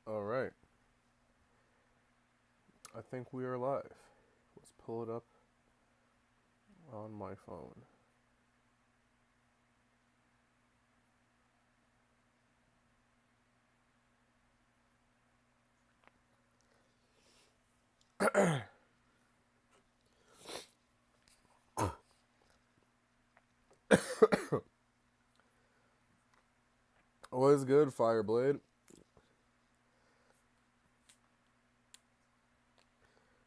All right. I think we are live. Let's pull it up on my phone. What's good, Fireblade?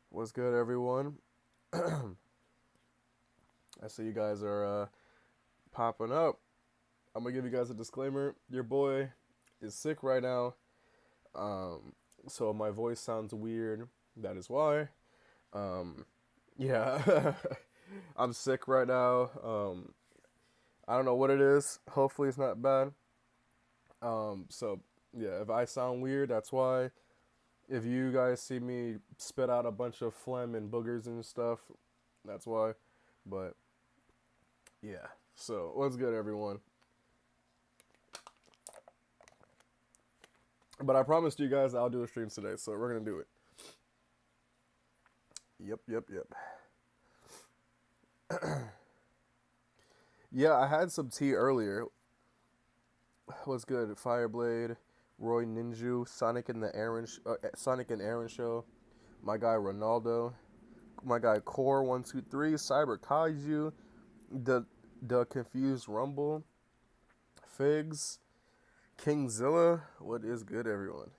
What's good, everyone? I see you guys are popping up. I'm gonna give you guys a disclaimer. Your boy is sick right now, so my voice sounds weird. That is why. Yeah, I'm sick right now. I don't know what it is. Hopefully, it's not bad. So yeah, if I sound weird, that's why. If you guys see me spit out a bunch of phlegm and boogers and stuff, that's why. But yeah, so what's good, everyone? But I promised you guys I'll do a stream today, so we're gonna do it. Yep, yep, yep. Yeah, I had some tea earlier. What's good? Fireblade, Roy Ninju, Sonic and Aaron show. My guy Ronaldo, my guy Core123, Cyber Kaiju, the Confused Rumble, Figs, Kingzilla. What is good, everyone?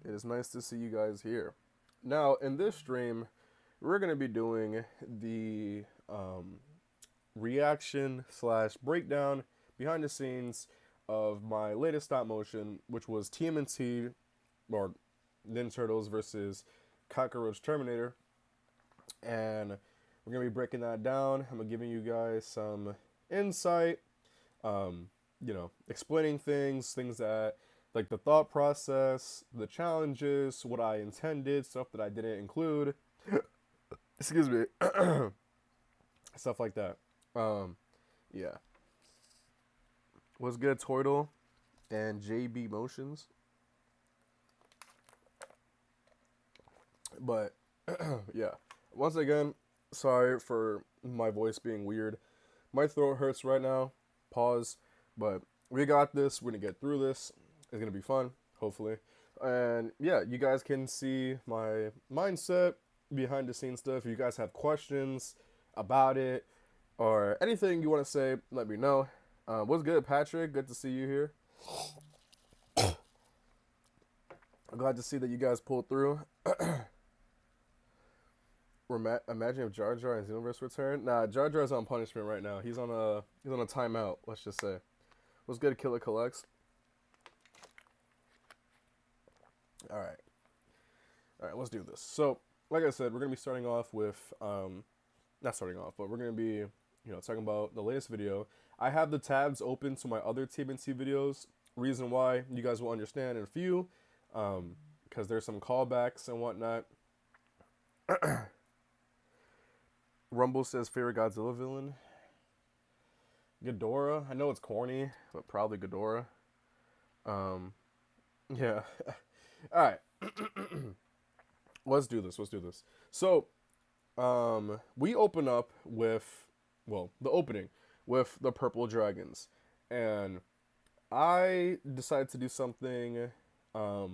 It is nice to see you guys here. Now, in this stream, we're going to be doing the reaction slash breakdown behind the scenes of my latest stop motion, which was TMNT, or Ninja Turtles versus Cockroach Terminator. And we're going to be breaking that down. I'm going to giving you guys some insight, explaining things that, like the thought process, the challenges, what I intended, stuff that I didn't include. Excuse me. Stuff like that. Yeah. What's good, Toidle and JB Motions? But yeah. Once again, sorry for my voice being weird. My throat hurts right now. Pause. But we got this. We're gonna get through this. It's gonna be fun, hopefully. And yeah, you guys can see my mindset, behind the scenes stuff. If you guys have questions about it or anything you want to say, let me know. What's good, Patrick? Good to see you here. I'm glad to see that you guys pulled through. Imagine if Jar Jar and Xenoverse return. Nah, Jar Jar's on punishment right now. He's on a timeout. Let's just say. What's good, Killer Collects? All right, all right. Let's do this. So, like I said, we're gonna be starting off with not starting off, but we're gonna be talking about the latest video. I have the tabs open to my other TMNT videos. Reason why you guys will understand in a few, because there's some callbacks and whatnot. Rumble says favorite Godzilla villain. Ghidorah. I know it's corny, but probably Ghidorah. Yeah. All right. Let's do this. Let's do this. So, we open up with, well, the opening with the purple dragons, and I decided to do something. I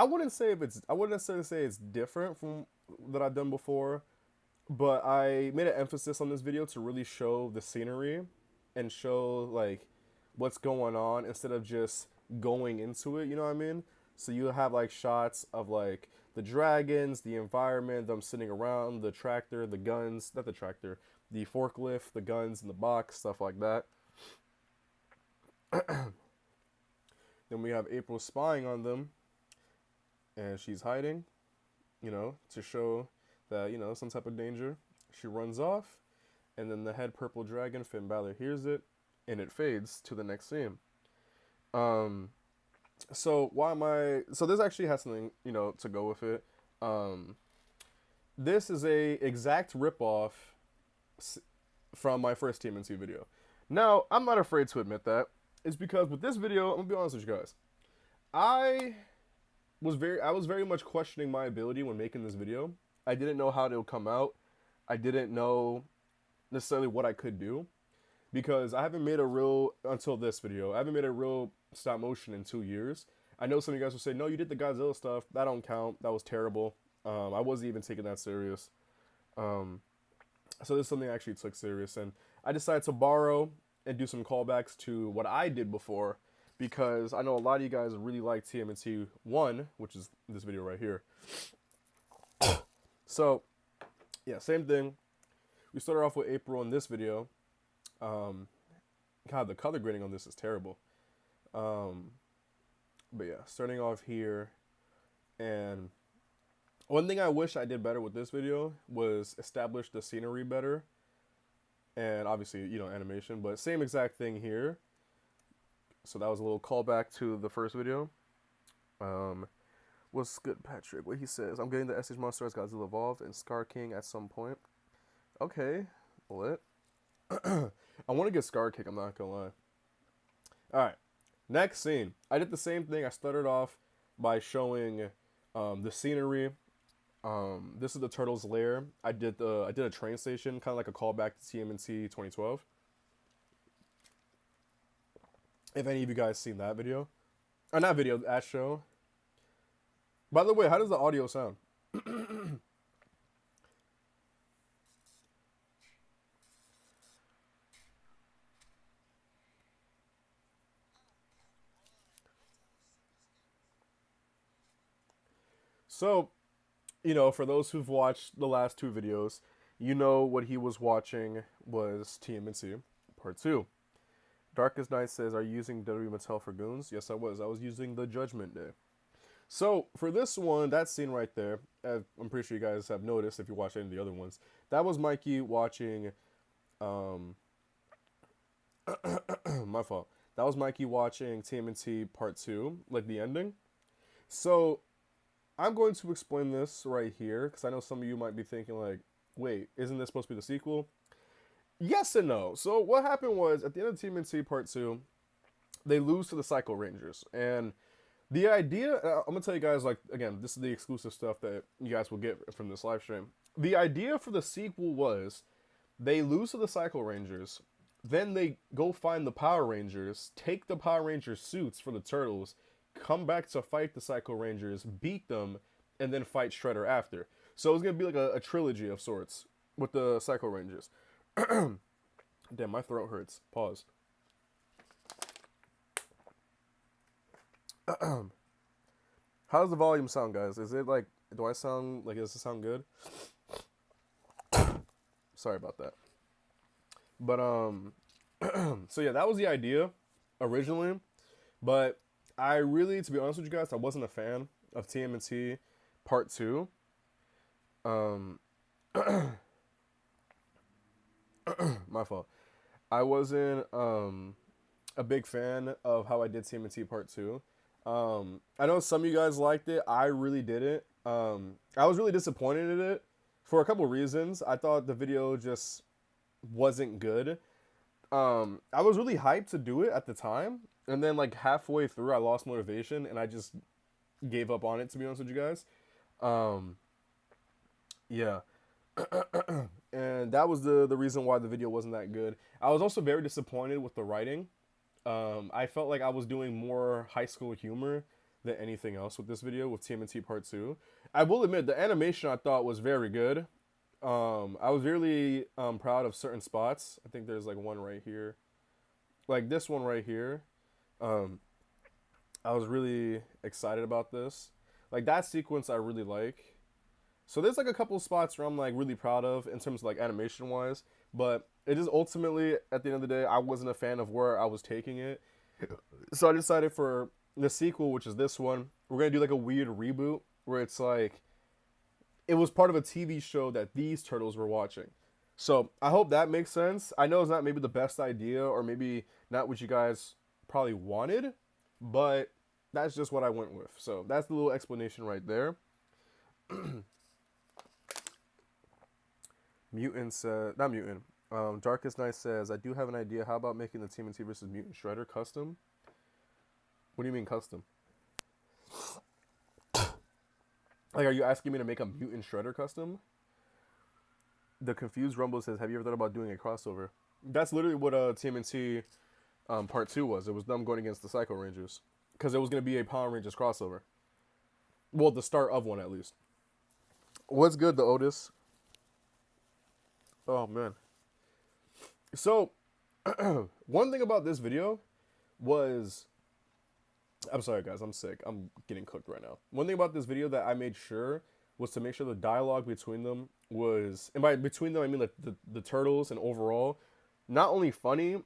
wouldn't necessarily say it's different from that I've done before, but I made an emphasis on this video to really show the scenery and show like what's going on instead of just going into it, you know what I mean? So you have like shots of like the dragons, the environment, them sitting around, the tractor, the guns, not the tractor, the forklift, the guns in the box, stuff like that. Then we have April spying on them, and she's hiding, to show that, some type of danger. She runs off, and then the head purple dragon, Finn Balor, hears it, and it fades to the next scene. So why am I? So this actually has something, to go with it. This is a exact ripoff from my first TMNT video. Now, I'm not afraid to admit that. It's because with this video, I'm gonna be honest with you guys. I I was very much questioning my ability when making this video. I didn't know how it would come out. I didn't know necessarily what I could do because I haven't made a real until this video. I haven't made a real stop motion in 2 years. I know some of you guys will say, "No, you did the Godzilla stuff. That don't count. That was terrible." I wasn't even taking that serious. Um, so this is something I actually took serious, and I decided to borrow and do some callbacks to what I did before because I know a lot of you guys really like TMNT 1, which is this video right here. So yeah, same thing. We started off with April in this video. Um, God, the color grading on this is terrible. Um, but yeah, starting off here, and one thing I wish I did better with this video was establish the scenery better, and obviously, animation, but same exact thing here. So that was a little callback to the first video. Um, what's good, Patrick? What he says, I'm getting the SH Monster as Godzilla Evolved and Scar King at some point. Okay, lit. I want to get Scar King, I'm not gonna lie. Alright, next scene. I did the same thing. I started off by showing the scenery. This is the turtle's lair. I did a train station, kind of like a callback to TMNT 2012. If any of you guys seen that video, or not video, that show. By the way, how does the audio sound? So, for those who've watched the last two videos, what he was watching was TMNT Part 2. Darkest Night says, are you using W Mattel for goons? Yes, I was. I was using the Judgment Day. So, for this one, that scene right there, I'm pretty sure you guys have noticed if you watched any of the other ones, that was Mikey watching, my fault. That was Mikey watching TMNT Part 2, like the ending. So, I'm going to explain this right here, because I know some of you might be thinking like, wait, isn't this supposed to be the sequel? Yes and no. So what happened was, at the end of TMNT Part 2, they lose to the Psycho Rangers. And the idea, I'm going to tell you guys, like, again, this is the exclusive stuff that you guys will get from this live stream. The idea for the sequel was, they lose to the Psycho Rangers, then they go find the Power Rangers, take the Power Ranger suits for the Turtles, come back to fight the Psycho Rangers, beat them, and then fight Shredder after. So it's going to be like a trilogy of sorts with the Psycho Rangers. Damn, my throat hurts. Pause. How does the volume sound, guys? Is it like, do I sound, like, does it sound good? Sorry about that. But, so yeah, that was the idea originally. But I really, to be honest with you guys, I wasn't a fan of TMNT Part 2. My fault. I wasn't a big fan of how I did TMNT Part 2. I know some of you guys liked it. I really didn't. I was really disappointed in it for a couple reasons. I thought the video just wasn't good. I was really hyped to do it at the time, and then like halfway through I lost motivation and I just gave up on it, to be honest with you guys. Yeah. And that was the reason why the video wasn't that good. I was also very disappointed with the writing. I felt like I was doing more high school humor than anything else with this video, with TMNT Part 2. I will admit, the animation I thought was very good. I was really proud of certain spots. I think there's like one right here. Like this one right here. I was really excited about this. Like that sequence I really like. So there's like a couple of spots where I'm like really proud of in terms of like animation wise, but it is ultimately at the end of the day I wasn't a fan of where I was taking it. So I decided for the sequel, which is this one, we're gonna do like a weird reboot where it's like it was part of a TV show that these turtles were watching. So I hope that makes sense. I know it's not maybe the best idea or maybe not what you guys probably wanted, but that's just what I went with. So that's the little explanation right there. Mutant said, not Mutant. Darkest Night says, I do have an idea. How about making the TMNT versus Mutant Shredder custom? What do you mean custom? Like, are you asking me to make a mutant shredder custom? The confused Rumble says, "Have you ever thought about doing a crossover?" That's literally what TMNT Part Two was. It was them going against the Psycho Rangers because it was going to be a Power Rangers crossover. Well, the start of one at least. What's good, the Otis? Oh man. So, one thing about this video was, I'm sorry guys, I'm sick. I'm getting cooked right now. One thing about this video that I made sure was to make sure the dialogue between them was, and by between them I mean like the turtles and overall, not only funny,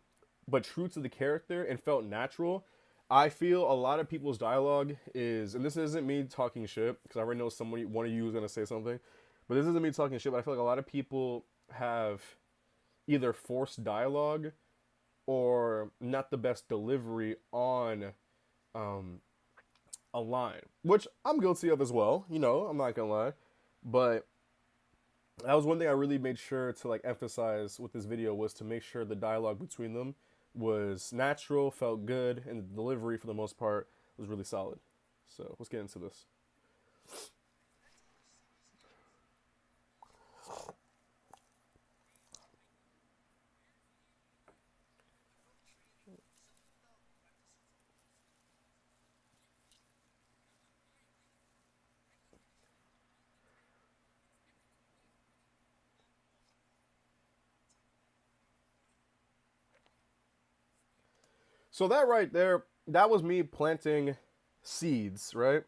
but true to the character and felt natural. I feel a lot of people's dialogue is, and this isn't me talking shit because I already know somebody, one of you is gonna say something, but this isn't me talking shit. But I feel like a lot of people have either forced dialogue or not the best delivery on um, a line, which I'm guilty of as well. You know, I'm not gonna lie, but that was one thing I really made sure to like emphasize with this video was to make sure the dialogue between them was natural, felt good, and the delivery for the most part was really solid. So let's get into this. So that right there, that was me planting seeds, right?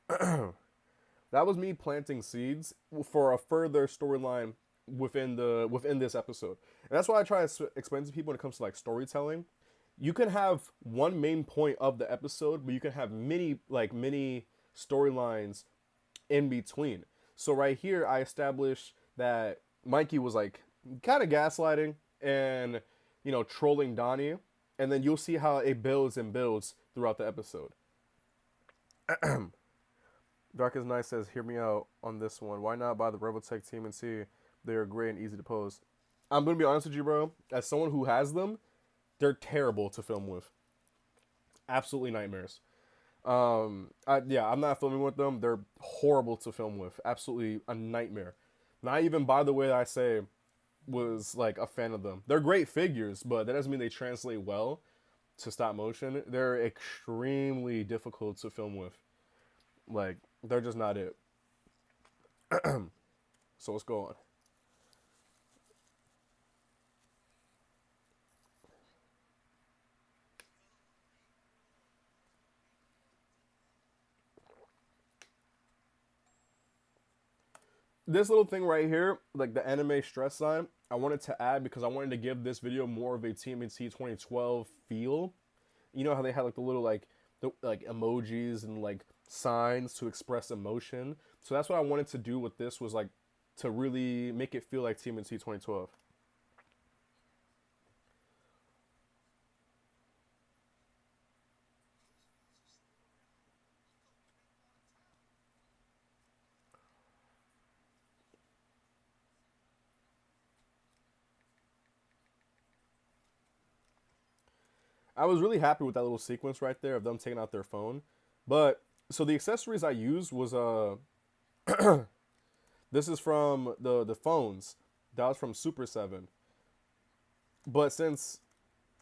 That was me planting seeds for a further storyline within this episode. And that's why I try to explain to people when it comes to like storytelling. You can have one main point of the episode, but you can have many storylines in between. So right here, I established that Mikey was like kind of gaslighting and trolling Donnie, and then you'll see how it builds and builds throughout the episode. Dark is Nice says, "Hear me out on this one. Why not buy the Revoltech TMNT? They are great and easy to pose." I'm gonna be honest with you, bro. As someone who has them, they're terrible to film with. Absolutely nightmares. Yeah, I'm not filming with them. They're horrible to film with. Absolutely a nightmare. Not even by the way I say was like a fan of them. They're great figures, but that doesn't mean they translate well to stop motion. They're extremely difficult to film with. Like they're just not it. So let's go on. This little thing right here, like the anime stress sign, I wanted to add because I wanted to give this video more of a TMNT 2012 feel. You know how they had like the little like emojis and like signs to express emotion. So that's what I wanted to do with this was like to really make it feel like TMNT 2012. I was really happy with that little sequence right there of them taking out their phone. But so the accessories I used was this is from the phones. That was from Super 7. But since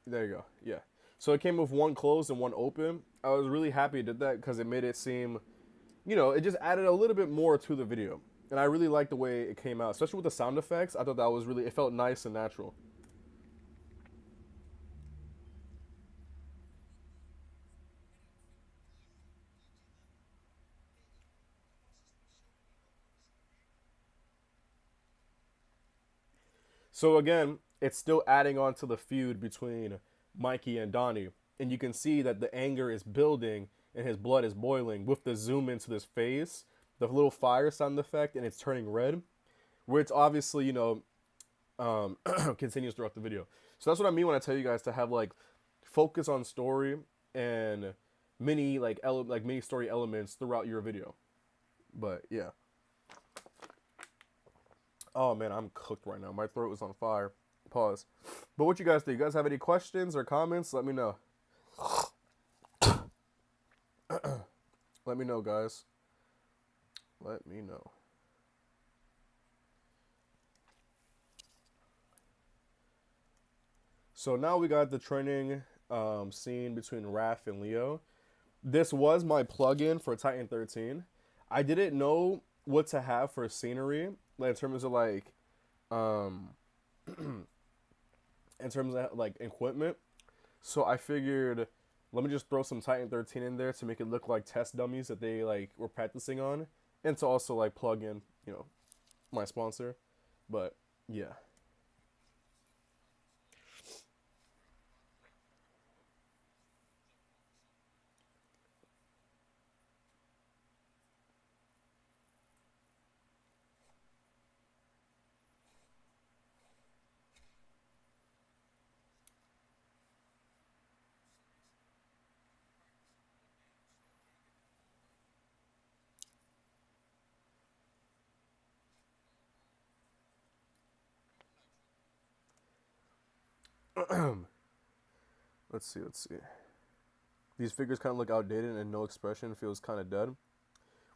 there you go. Yeah. So it came with one closed and one open. I was really happy it did that because it made it seem, it just added a little bit more to the video. And I really liked the way it came out, especially with the sound effects. I thought that was really, it felt nice and natural. So again, it's still adding on to the feud between Mikey and Donnie. And you can see that the anger is building and his blood is boiling with the zoom into this face, the little fire sound effect, and it's turning red, where it's obviously, continues throughout the video. So that's what I mean when I tell you guys to have like focus on story and mini mini story elements throughout your video. But yeah. Oh man, I'm cooked right now. My throat is on fire. Pause. But what you guys think? You guys have any questions or comments? Let me know. Let me know, guys. Let me know. So now we got the training scene between Raph and Leo. This was my plug-in for Titan 13. I didn't know what to have for scenery, like in terms of like, um, in terms of like equipment. So I figured, let me just throw some Titan 13 in there to make it look like test dummies that they like were practicing on, and to also like plug in, my sponsor. But yeah. Let's see. Let's see. These figures kind of look outdated and no expression feels kind of dead.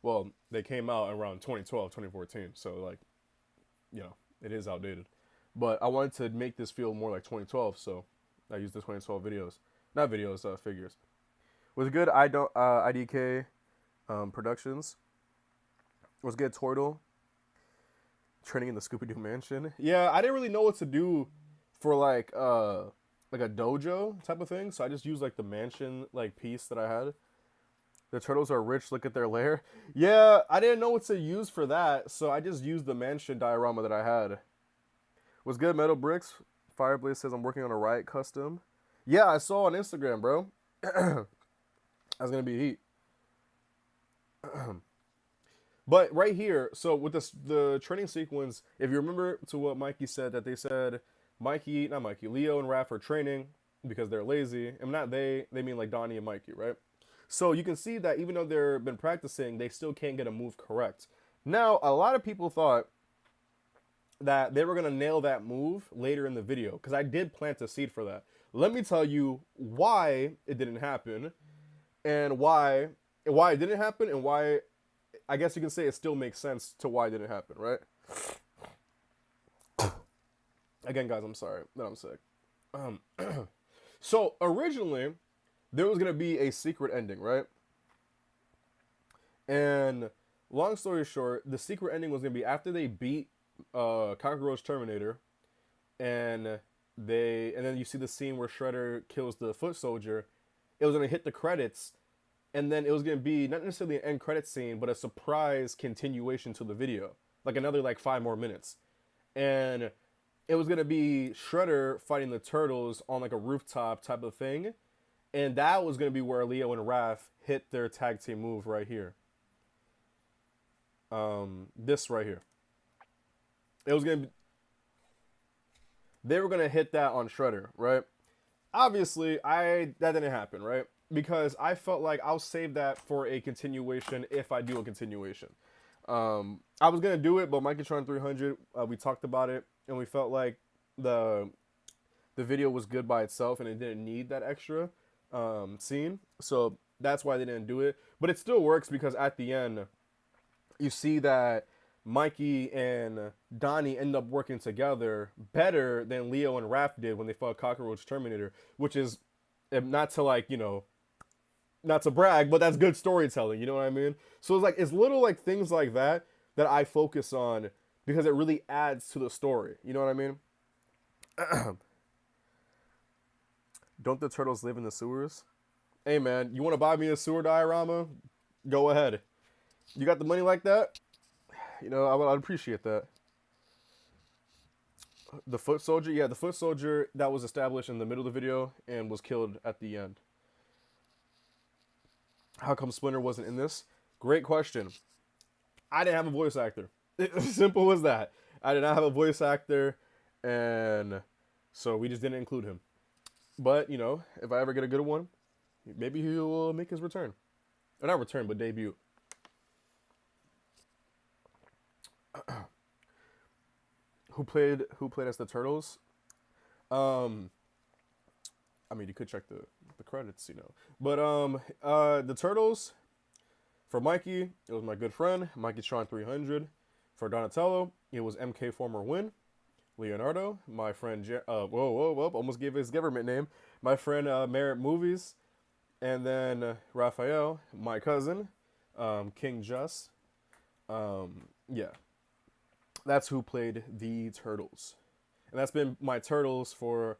Well, they came out around 2012, 2014, so like, it is outdated. But I wanted to make this feel more like 2012, so I used the 2012 videos, not videos, figures. Was good. I don't IDK Productions. Was good. Tortle training in the Scooby Doo mansion. Yeah, I didn't really know what to do for like a dojo type of thing, so I just used like the mansion like piece that I had. The turtles are rich. Look at their lair. Yeah, I didn't know what to use for that, so I just used the mansion diorama that I had. Was good. Metal bricks. Fireblaze says I'm working on a riot custom. Yeah, I saw on Instagram, bro. I was gonna be heat. But right here, so with this the training sequence, if you remember to what Mikey said, that they said not Mikey, Leo and Raph are training because they're lazy. And not they mean like Donnie and Mikey, right? So you can see that even though they've been practicing, they still can't get a move correct. Now, a lot of people thought that they were gonna nail that move later in the video because I did plant a seed for that. Let me tell you why it didn't happen, and why it didn't happen, and why I guess you can say it still makes sense to why it didn't happen, right? Again, guys, I'm sorry that I'm sick. Um, so originally there was gonna be a secret ending, right? And long story short, the secret ending was gonna be after they beat Cockroach Terminator, and and then you see the scene where Shredder kills the foot soldier. It was gonna hit the credits, and then it was gonna be not necessarily an end credit scene, but a surprise continuation to the video, like another like 5 more minutes, and it was gonna be Shredder fighting the turtles on like a rooftop type of thing, and that was gonna be where Leo and Raph hit their tag team move right here. This right here. It was gonna be, they were gonna hit that on Shredder, right? Obviously, I that didn't happen, right? Because I felt like I'll save that for a continuation if I do a continuation. I was gonna do it, but Microtron 300, we talked about it, and we felt like the the video was good by itself, and it didn't need that extra scene. So that's why they didn't do it. But it still works because at the end, you see that Mikey and Donnie end up working together better than Leo and Raph did when they fought Cockroach Terminator, which is not to like, not to brag, but that's good storytelling, you know what I mean? So it's like it's little like things like that that I focus on because it really adds to the story. You know what I mean? Don't the turtles live in the sewers? Hey man, you want to buy me a sewer diorama? Go ahead. You got the money like that? I'd appreciate that. The foot soldier, yeah, the foot soldier that was established in the middle of the video and was killed at the end. How come Splinter wasn't in this? Great question. I didn't have a voice actor. Simple as that. I did not have a voice actor, and so we just didn't include him. But if I ever get a good one, maybe he will make his return, or not return, but debut. Who played as the turtles? Um, I mean, you could check the credits, But the turtles. For Mikey, it was my good friend, Mikey Tron 300. For Donatello, it was MK Former Win. Leonardo, my friend, whoa, almost gave his government name. My friend, Merit Movies. And then Raphael, my cousin, King Just. Yeah, that's who played the Turtles. And that's been my Turtles for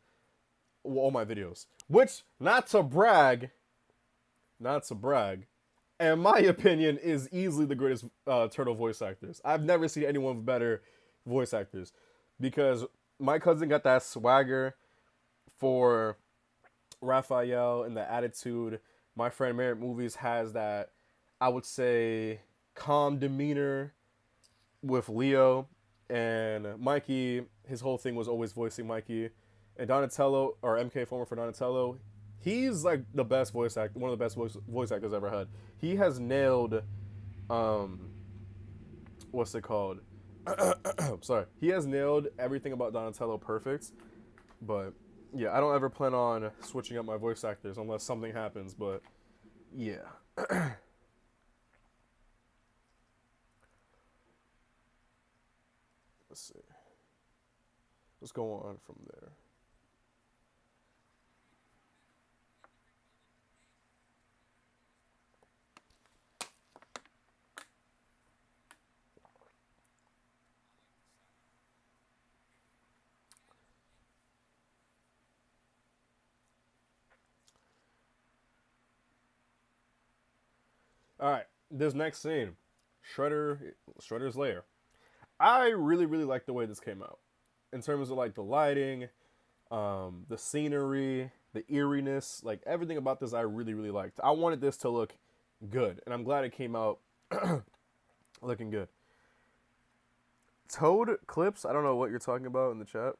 all my videos. Which, not to brag, in my opinion, is easily the greatest turtle voice actors. I've never seen anyone with better voice actors because my cousin got that swagger for Raphael and the attitude. My friend Merit Movies has that, I would say, calm demeanor with Leo. And Mikey, his whole thing was always voicing Mikey. And Donatello, or MK former for Donatello, he's like the best voice actor, one of the best voice actors I've ever had. He has nailed, um, what's it called? Sorry, he has nailed everything about Donatello perfect. But yeah, I don't ever plan on switching up my voice actors unless something happens. But yeah, let's see. Let's go on from there. All right, this next scene, Shredder's lair. I really like the way this came out, in terms of like the lighting, the scenery, the eeriness, like everything about this I really liked. I wanted this to look good, and I'm glad it came out looking good. Toad clips. I don't know what you're talking about in the chat.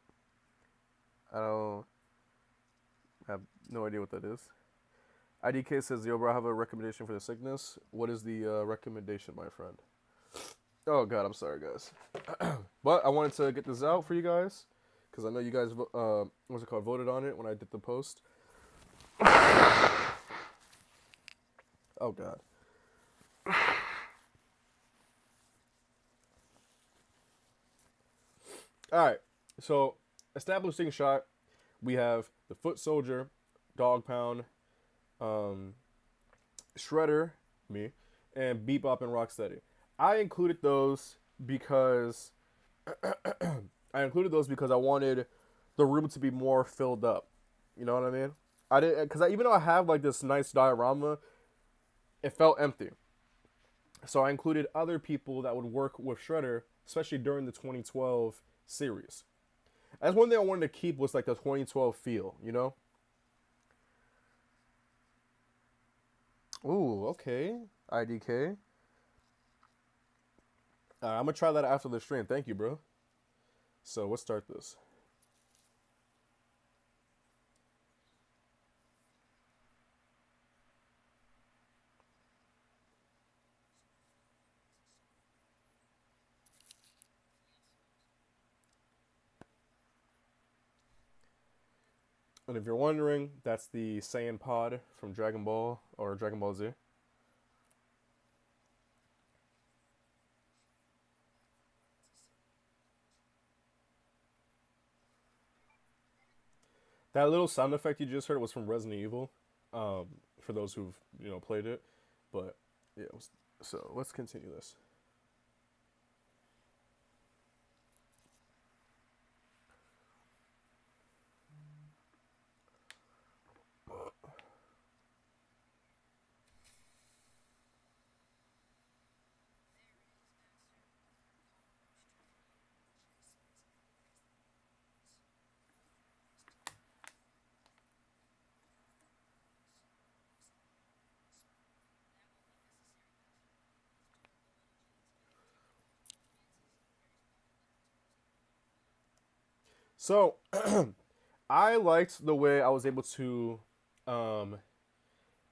I don't have no idea what that is. IDK says, "Yo, bro, I have a recommendation for the sickness. What is the recommendation, my friend?" Oh God, I'm sorry, guys. But I wanted to get this out for you guys because I know you guys, what's it called, voted on it when I did the post. Oh God. All right. So, establishing shot, we have the Foot Soldier, Dog Pound, um, Shredder, me, and Bebop and Rocksteady. I included those because I wanted the room to be more filled up. You know what I mean? I did because even though I have like this nice diorama, it felt empty. So I included other people that would work with Shredder, especially during the 2012 series. That's one thing I wanted to keep was like the 2012 feel, you know? Ooh, okay. IDK. I'm gonna try that after the stream. Thank you, bro. So let's start this. And if you're wondering, that's the Saiyan pod from Dragon Ball or Dragon Ball Z. That little sound effect you just heard was from Resident Evil. For those who've played it, but yeah. So let's continue this. So I liked the way I was able to um,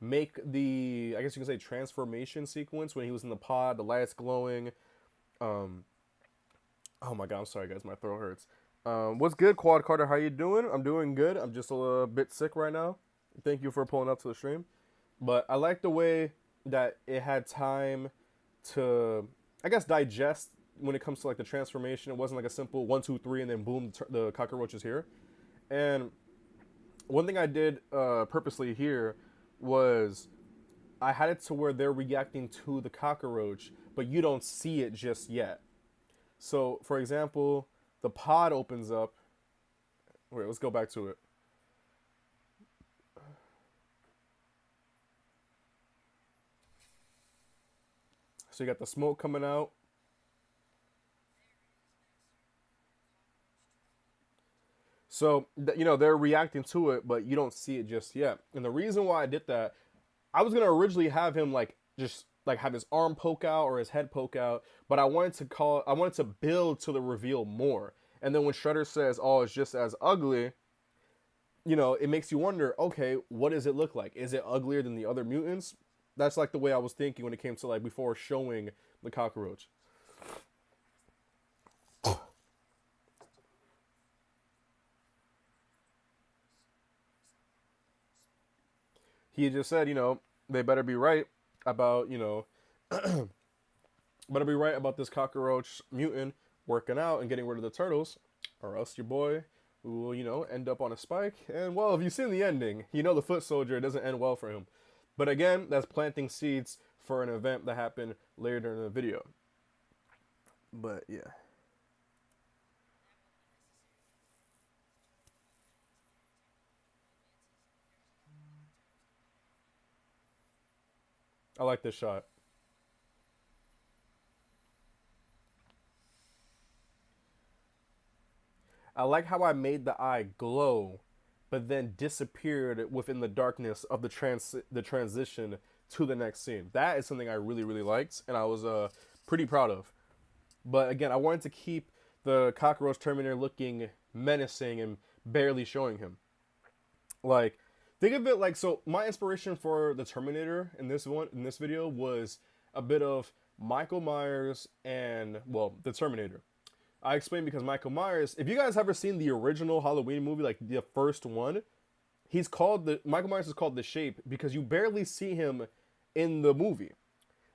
make the, I guess you can say, transformation sequence when he was in the pod, the lights glowing. Um, oh my God, I'm sorry guys, my throat hurts. What's good, Quad Carter? How you doing? I'm doing good. I'm just a little bit sick right now. Thank you for pulling up to the stream. But I like the way that it had time to, I guess, digest when it comes to like the transformation. It wasn't like a simple one, two, three, and then boom, the cockroach is here. And one thing I did purposely here was I had it to where they're reacting to the cockroach, but you don't see it just yet. So, for example, the pod opens up. Wait, let's go back to it. So you got the smoke coming out. So you know they're reacting to it, but you don't see it just yet. And the reason why I did that, I was gonna originally have him like just like have his arm poke out or his head poke out, but I wanted to build to the reveal more. And then when Shredder says, "Oh, it's just as ugly," you know, it makes you wonder, okay, what does it look like? Is it uglier than the other mutants? That's like the way I was thinking when it came to like before showing the cockroach. He just said, you know, they better be right about, you know, better be right about this cockroach mutant working out and getting rid of the turtles, or else your boy will, you know, end up on a spike. And well, if you've seen the ending, you know the foot soldier doesn't end well for him. But again, that's planting seeds for an event that happened later in the video. But yeah, I like this shot. I like how I made the eye glow, but then disappeared within the darkness of the transition to the next scene. That is something I really liked, and I was pretty proud of. But again, I wanted to keep the cockroach Terminator looking menacing and barely showing him. Like, think of it like so. My inspiration for the Terminator in this video was a bit of Michael Myers and well, the Terminator. I explained because Michael Myers. If you guys ever seen the original Halloween movie, like the first one, he's called the Michael Myers is called the Shape because you barely see him in the movie.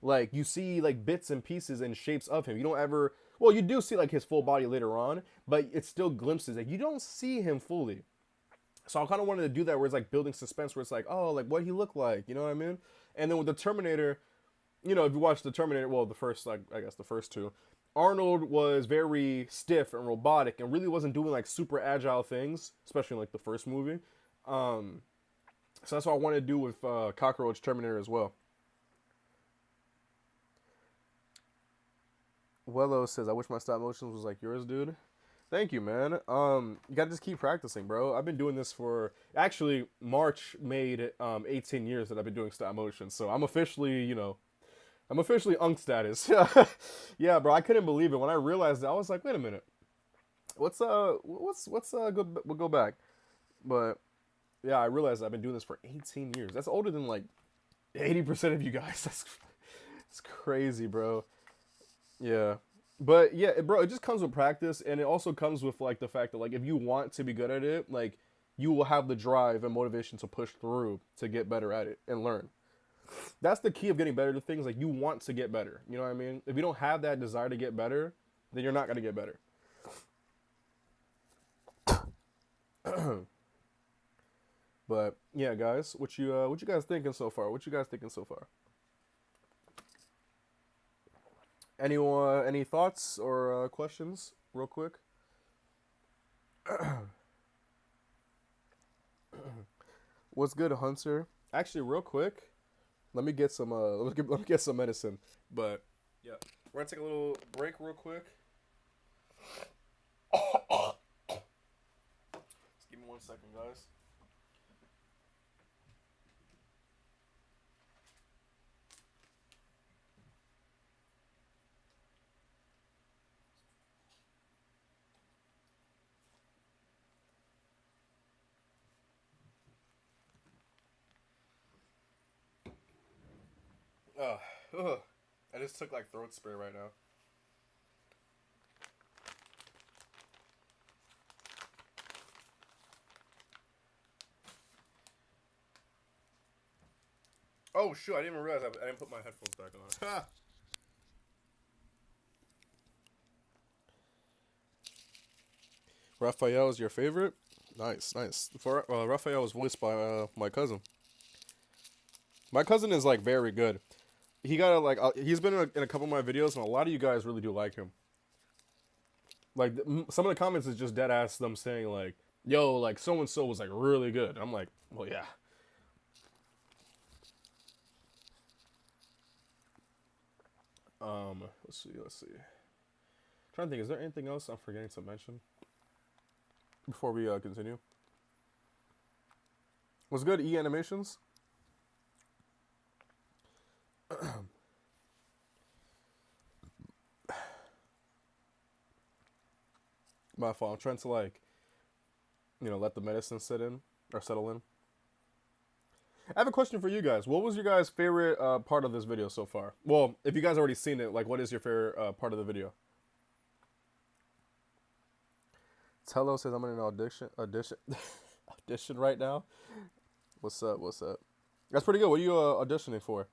Like you see like bits and pieces and shapes of him. You don't ever well, you do see like his full body later on, but it's still glimpses. Like you don't see him fully. So I kind of wanted to do that where it's like building suspense, where it's like, oh, like what he looked like, you know what I mean? And then with the Terminator, you know, if you watch the Terminator, well, the first, like I guess the first two, Arnold was very stiff and robotic and really wasn't doing like super agile things, especially in like the first movie. Um, so that's what I wanted to do with Cockroach Terminator as well. Wello says, "I wish my stop motions was like yours, dude." Thank you, man. You gotta just keep practicing, bro. I've been doing this for actually March made 18 years that I've been doing stop motion, so I'm officially, you know, I'm officially unk status. Yeah, bro. I couldn't believe it when I realized it. I was like, wait a minute, what's we'll go back, but yeah, I realized I've been doing this for 18 years. That's older than like 80% of you guys. That's crazy, bro. Yeah. But yeah, bro, it just comes with practice and it also comes with like the fact that like if you want to be good at it, like you will have the drive and motivation to push through to get better at it and learn. That's the key of getting better at things. Like you want to get better. You know what I mean? If you don't have that desire to get better, then you're not gonna get better. But yeah, guys, what you guys thinking so far? What you guys thinking so far? Anyone any thoughts or questions real quick? What's good, Hunter? Actually, real quick, let me get some let me get some medicine. But yeah, we're gonna take a little break real quick. Just give me 1 second, guys. Ugh. I just took like throat spray right now. Oh shoot! I didn't even realize I didn't put my headphones back on. Raphael is your favorite? Nice, nice. For Raphael was voiced by my cousin. My cousin is like very good. He got a, like he's been in a couple of my videos, and a lot of you guys really do like him. Like some of the comments is just dead ass them saying like, "Yo, like so and so was like really good." I'm like, well, yeah. Let's see, let's see. Trying to think, is there anything else I'm forgetting to mention before we continue? Was good E animations. My fault. I'm trying to like, let the medicine sit in or settle in. I have a question for you guys. What was your guys' favorite part of this video so far? Well, if you guys already seen it, like, what is your favorite part of the video? Tello says I'm in an audition right now. What's up? What's up? That's pretty good. What are you auditioning for?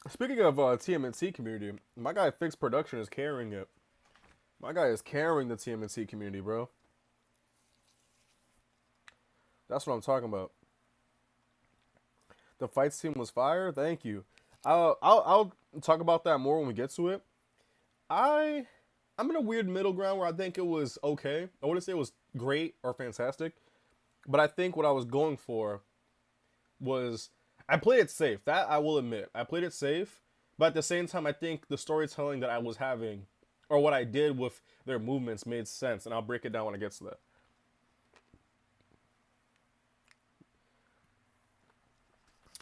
Speaking of TMNT community, my guy Fix Production is carrying it. My guy is carrying the TMNT community, bro. That's what I'm talking about. The fight scene was fire. Thank you. I'll talk about that more when we get to it. I'm in a weird middle ground where I think it was okay. I wouldn't say it was great or fantastic, but I think what I was going for was I played it safe. That I will admit. I played it safe, but at the same time, I think the storytelling that I was having or what I did with their movements made sense, and I'll break it down when I get to that.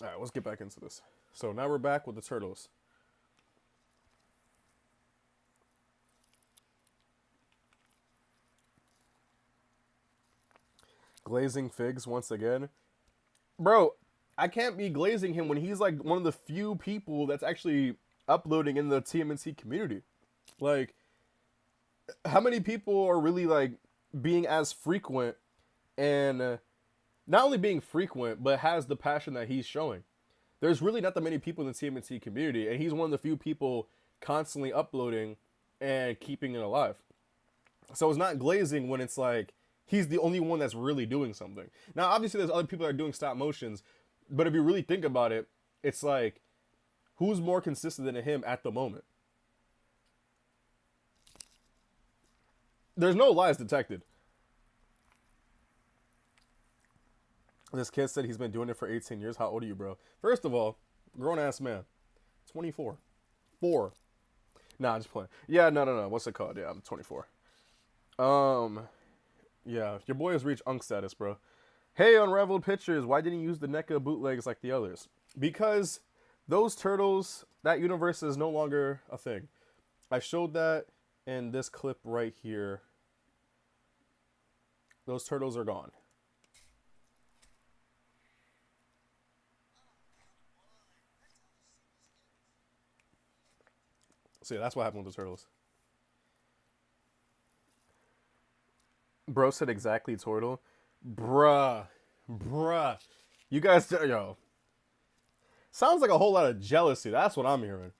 All right, let's get back into this. So now we're back with the turtles. Glazing figs once again. Bro, I can't be glazing him when he's like one of the few people that's actually uploading in the TMNT community. Like, how many people are really like being as frequent and not only being frequent, but has the passion that he's showing? There's really not that many people in the TMNT community, and he's one of the few people constantly uploading and keeping it alive. So it's not glazing when it's like he's the only one that's really doing something. Now, obviously, there's other people that are doing stop motions, but if you really think about it, it's like, who's more consistent than him at the moment? There's no lies detected. This kid said he's been doing it for 18 years. How old are you, bro? First of all, grown-ass man. 24. 4. Nah, just playing. Yeah, no. What's it called? Yeah, I'm 24. Yeah, your boy has reached unk status, bro. Hey, Unraveled Pictures, why didn't you use the NECA bootlegs like the others? Because those turtles, that universe is no longer a thing. I showed that in this clip right here. Those turtles are gone. So yeah, that's what happened with the turtles. Bro said exactly turtle. Bruh. You guys, yo. Sounds like a whole lot of jealousy. That's what I'm hearing.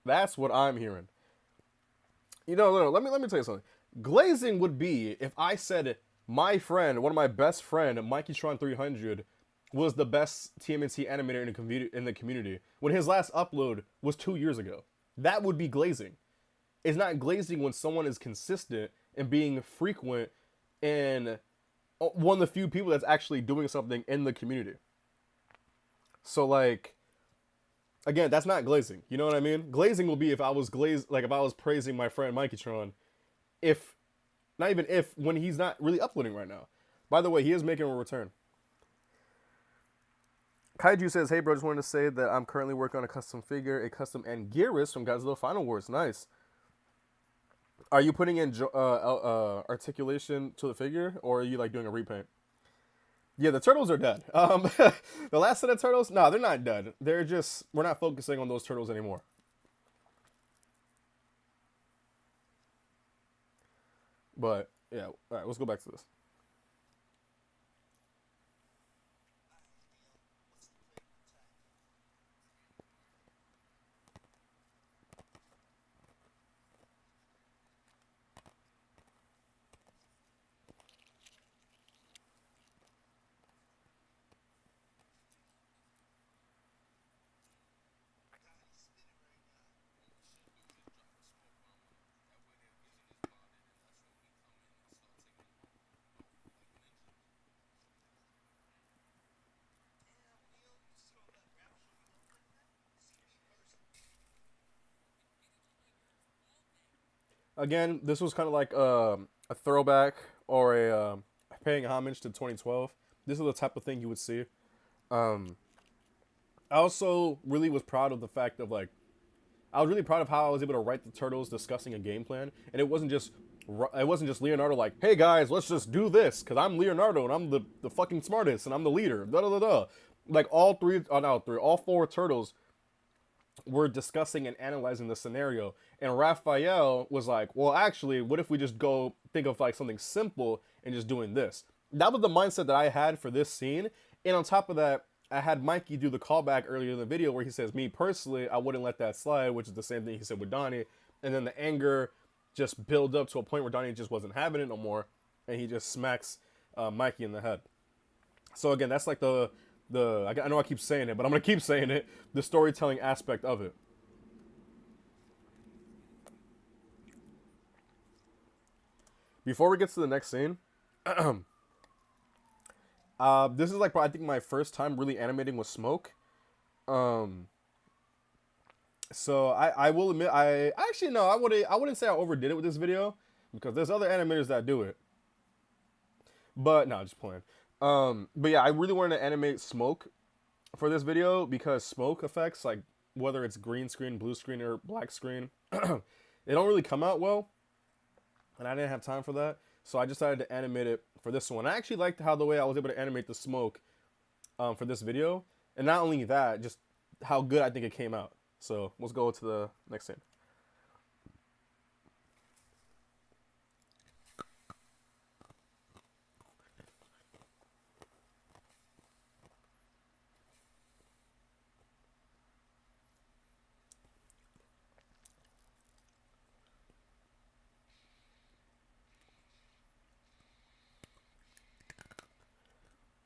That's what I'm hearing. Let me tell you something. Glazing would be if I said my friend, one of my best friend, MikeyTron300, was the best TMNT animator in the community when his last upload was 2 years ago. That would be glazing. It's not glazing when someone is consistent and being frequent and one of the few people that's actually doing something in the community. So like, again, that's not glazing. You know what I mean? Glazing will be if I was if I was praising my friend MikeyTron, if not even if when he's not really uploading right now. By the way, he is making a return. Kaiju says, "Hey bro, just wanted to say that I'm currently working on a custom figure, a custom Anguirus from Godzilla Final Wars. Nice. Are you putting in articulation to the figure, or are you like doing a repaint?" Yeah, the turtles are dead. The last set of turtles, no, they're not dead. They're just, we're not focusing on those turtles anymore. But yeah, all right, let's go back to this. Again, this was kind of like a throwback or a paying homage to 2012. This is the type of thing you would see. Um, I also really was proud of the fact of like I was really proud of how I was able to write the turtles discussing a game plan, and it wasn't just Leonardo like, hey guys, let's just do this because I'm Leonardo and I'm the fucking smartest and I'm the leader. Da da da da. Like all three, not three, all four turtles were discussing and analyzing the scenario, and Raphael was like, well, actually, what if we just go think of like something simple and just doing this? That was the mindset that I had for this scene, and on top of that, I had Mikey do the callback earlier in the video where he says, me personally, I wouldn't let that slide, which is the same thing he said with Donnie. And then the anger just built up to a point where Donnie just wasn't having it no more, and he just smacks Mikey in the head. So again, that's like I know I keep saying it, but I'm gonna keep saying it. The storytelling aspect of it. Before we get to the next scene, this is like I think my first time really animating with smoke. Um, so I will admit I actually no I wouldn't say I overdid it with this video because there's other animators that do it. But no, just playing. But yeah, I really wanted to animate smoke for this video because smoke effects, like whether it's green screen, blue screen, or black screen, they don't really come out well, and I didn't have time for that. So I decided to animate it for this one. I actually liked how the way I was able to animate the smoke for this video, and not only that, just how good I think it came out. So let's go to the next scene.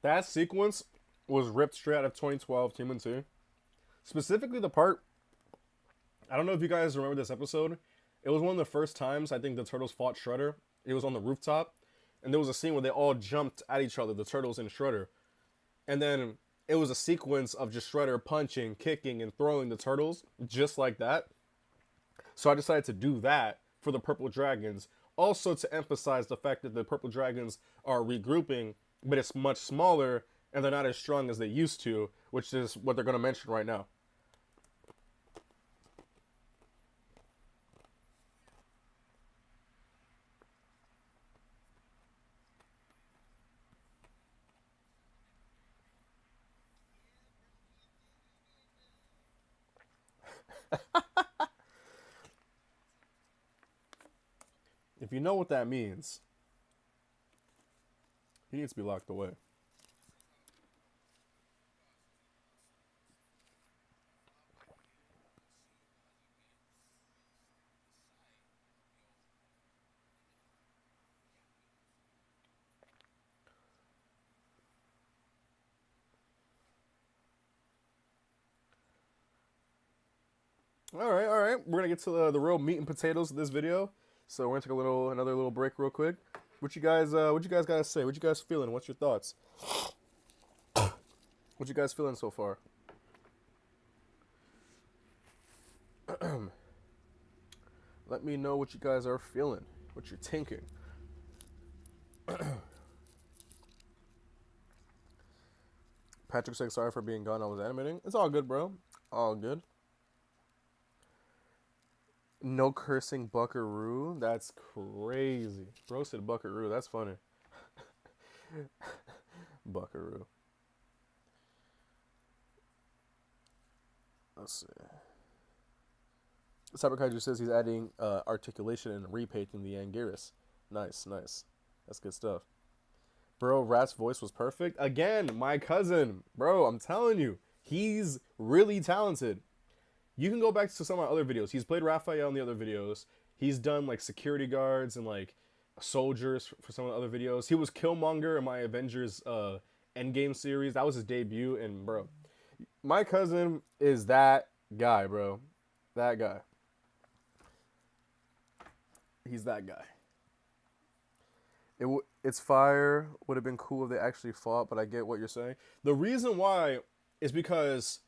That sequence was ripped straight out of 2012 TMNT. Specifically, the part I don't know if you guys remember this episode. It was one of the first times I think the turtles fought Shredder. It was on the rooftop, and there was a scene where they all jumped at each other, the turtles and Shredder. And then it was a sequence of just Shredder punching, kicking, and throwing the turtles, just like that. So I decided to do that for the Purple Dragons, also to emphasize the fact that the Purple Dragons are regrouping, but it's much smaller and they're not as strong as they used to, which is what they're going to mention right now. If you know what that means, he needs to be locked away. All right. We're gonna get to the real meat and potatoes of this video. So we're gonna take another little break real quick. What you guys gotta say? What you guys feeling? What's your thoughts? What you guys feeling so far? Let me know what you guys are feeling. What you're thinking. Patrick saying sorry for being gone. I was animating. It's all good, bro. All good. No cursing Buckaroo. That's crazy. Bro said Buckaroo. That's funny. Buckaroo. Let's see. Cyber Kaiju says he's adding articulation and repainting the Anguirus. Nice, nice. That's good stuff. Bro, Rat's voice was perfect. Again, my cousin. Bro, I'm telling you, he's really talented. You can go back to some of my other videos. He's played Raphael in the other videos. He's done like security guards and like soldiers for some of the other videos. He was Killmonger in my Avengers Endgame series. That was his debut. And bro, my cousin is that guy, bro. That guy. He's that guy. It's fire. Would have been cool if they actually fought, but I get what you're saying. The reason why is because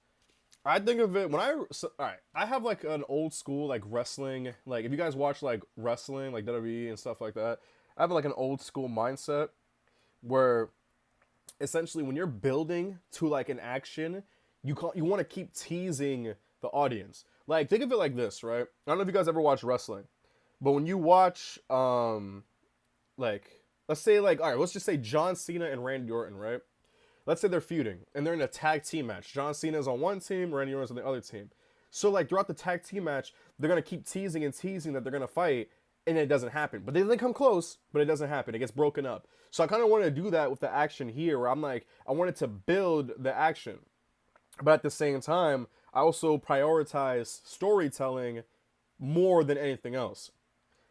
I think of it when all right. I have like an old school like wrestling. Like if you guys watch like wrestling, like WWE and stuff like that, I have like an old school mindset where essentially when you're building to like an action, you want to keep teasing the audience. Like think of it like this, right? I don't know if you guys ever watch wrestling, but when you watch like let's say like all right, let's just say John Cena and Randy Orton, right? Let's say they're feuding and they're in a tag team match. John Cena's on one team, Randy Orton's on the other team. So like throughout the tag team match, they're gonna keep teasing and teasing that they're gonna fight, and it doesn't happen. But they come close, but it doesn't happen. It gets broken up. So I kind of want to do that with the action here, where I'm like, I wanted to build the action, but at the same time, I also prioritize storytelling more than anything else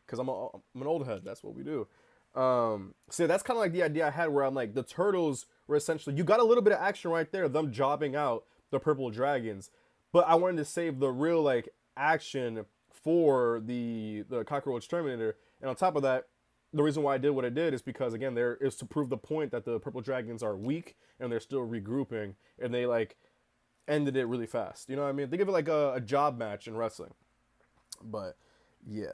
because I'm an old head. That's what we do. So that's kind of like the idea I had where I'm like the turtles were essentially you got a little bit of action right there, them jobbing out the purple dragons, but I wanted to save the real like action for the cockroach terminator. And on top of that, the reason why I did what I did is because again there is to prove the point that the purple dragons are weak and they're still regrouping, and they like ended it really fast. You know what I mean? Think of it like a job match in wrestling. But yeah.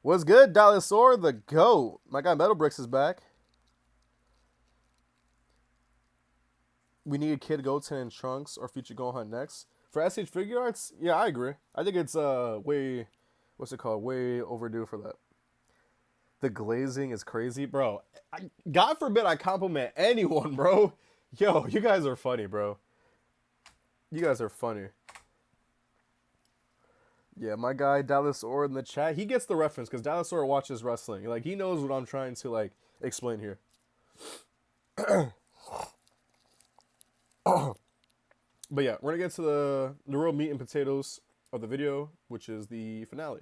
What's good, Dinosaur the GOAT? My guy Metal Bricks is back. We need Kid Goten and Trunks or Future Gohan next. For SH Figure Arts, yeah, I agree. I think it's way, what's it called? Way overdue for that. The glazing is crazy, bro. God forbid I compliment anyone, bro. Yo, you guys are funny, bro. You guys are funny. Yeah, my guy Dinosaur in the chat, he gets the reference because Dinosaur watches wrestling. Like he knows what I'm trying to like explain here. But yeah, we're gonna get to the real meat and potatoes of the video, which is the finale.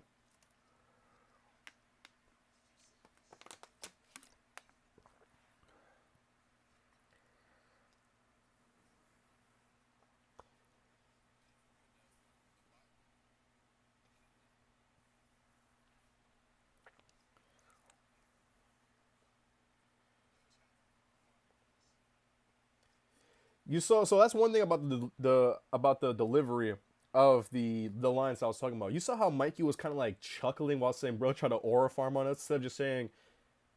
You saw, so that's one thing about the delivery of the lines I was talking about. You saw how Mikey was kind of like chuckling while saying, "Bro, try to aura farm on us," instead of just saying,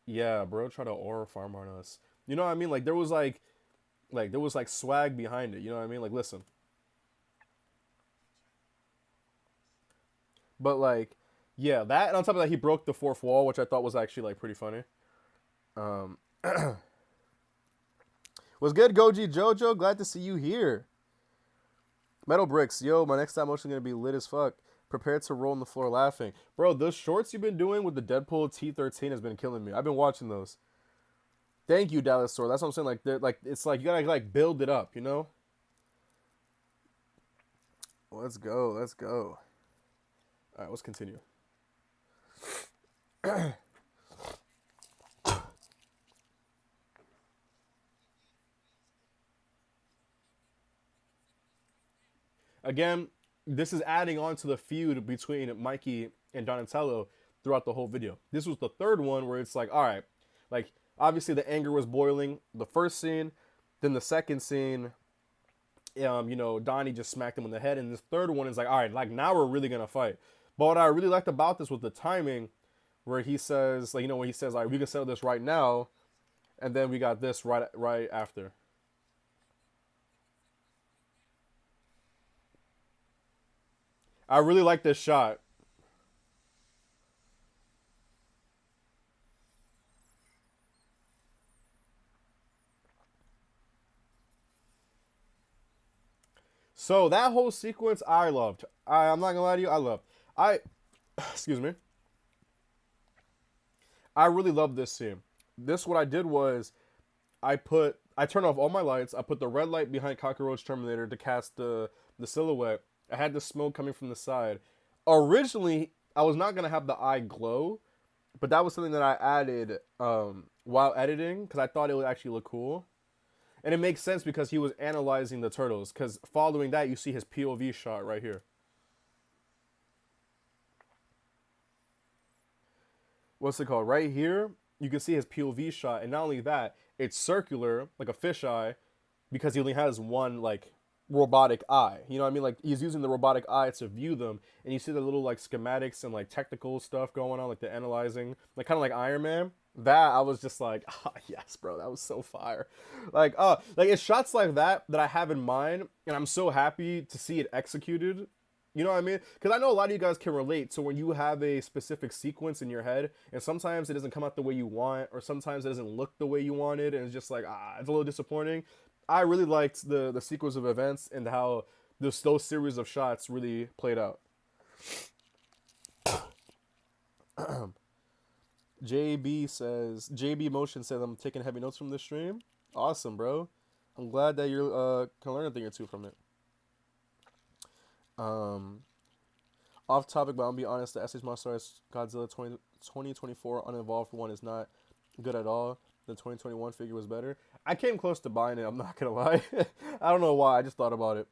"Yeah, bro, try to aura farm on us." You know what I mean? Like there was like there was like swag behind it. You know what I mean? Like listen, but like yeah, that and on top of that, he broke the fourth wall, which I thought was actually like pretty funny. Um, was good, Goji Jojo. Glad to see you here. Metal Bricks, yo, my next stop motion gonna be lit as fuck. Prepared to roll on the floor laughing. Bro, those shorts you've been doing with the Deadpool T13 has been killing me. I've been watching those. Thank you, Dallas Store. That's what I'm saying. Like it's like you gotta like build it up, you know? Let's go, let's go. Alright, let's continue. Again, this is adding on to the feud between Mikey and Donatello throughout the whole video. This was the third one where it's like, all right, like obviously the anger was boiling. The first scene, then the second scene, you know, Donnie just smacked him in the head, and this third one is like, all right, like now we're really gonna fight. But what I really liked about this was the timing, where he says, like, you know, when he says, all right, we can settle this right now, and then we got this right after. I really like this shot. So that whole sequence I loved. I'm not gonna lie to you, I loved. I excuse me. I really love this scene. This what I did was I turned off all my lights. I put the red light behind Cockroach Terminator to cast the silhouette. I had the smoke coming from the side. Originally, I was not gonna have the eye glow, but that was something that I added while editing because I thought it would actually look cool. And it makes sense because he was analyzing the turtles. Because following that, you see his POV shot right here. What's it called? Right here, you can see his POV shot. And not only that, it's circular, like a fisheye, because he only has one, like, robotic eye. You know what I mean? Like, he's using the robotic eye to view them. And you see the little, like, schematics and, like, technical stuff going on, like the analyzing. Like, kind of like Iron Man. That I was just like, ah, yes, bro, that was so fire. Like it's shots like that I have in mind, and I'm so happy to see it executed. You know what I mean? Because I know a lot of you guys can relate. So when you have a specific sequence in your head, and sometimes it doesn't come out the way you want, or sometimes it doesn't look the way you wanted, and it's just like, it's a little disappointing. I really liked the sequence of events and how those series of shots really played out. JB Motion says I'm taking heavy notes from this stream. Awesome, bro. I'm glad that you're can learn a thing or two from it. Off topic, but I'll be honest, the SH Monster Godzilla 2024 uninvolved one is not good at all. The 2021 figure was better. I came close to buying it, I'm not gonna lie. I don't know why, I just thought about it.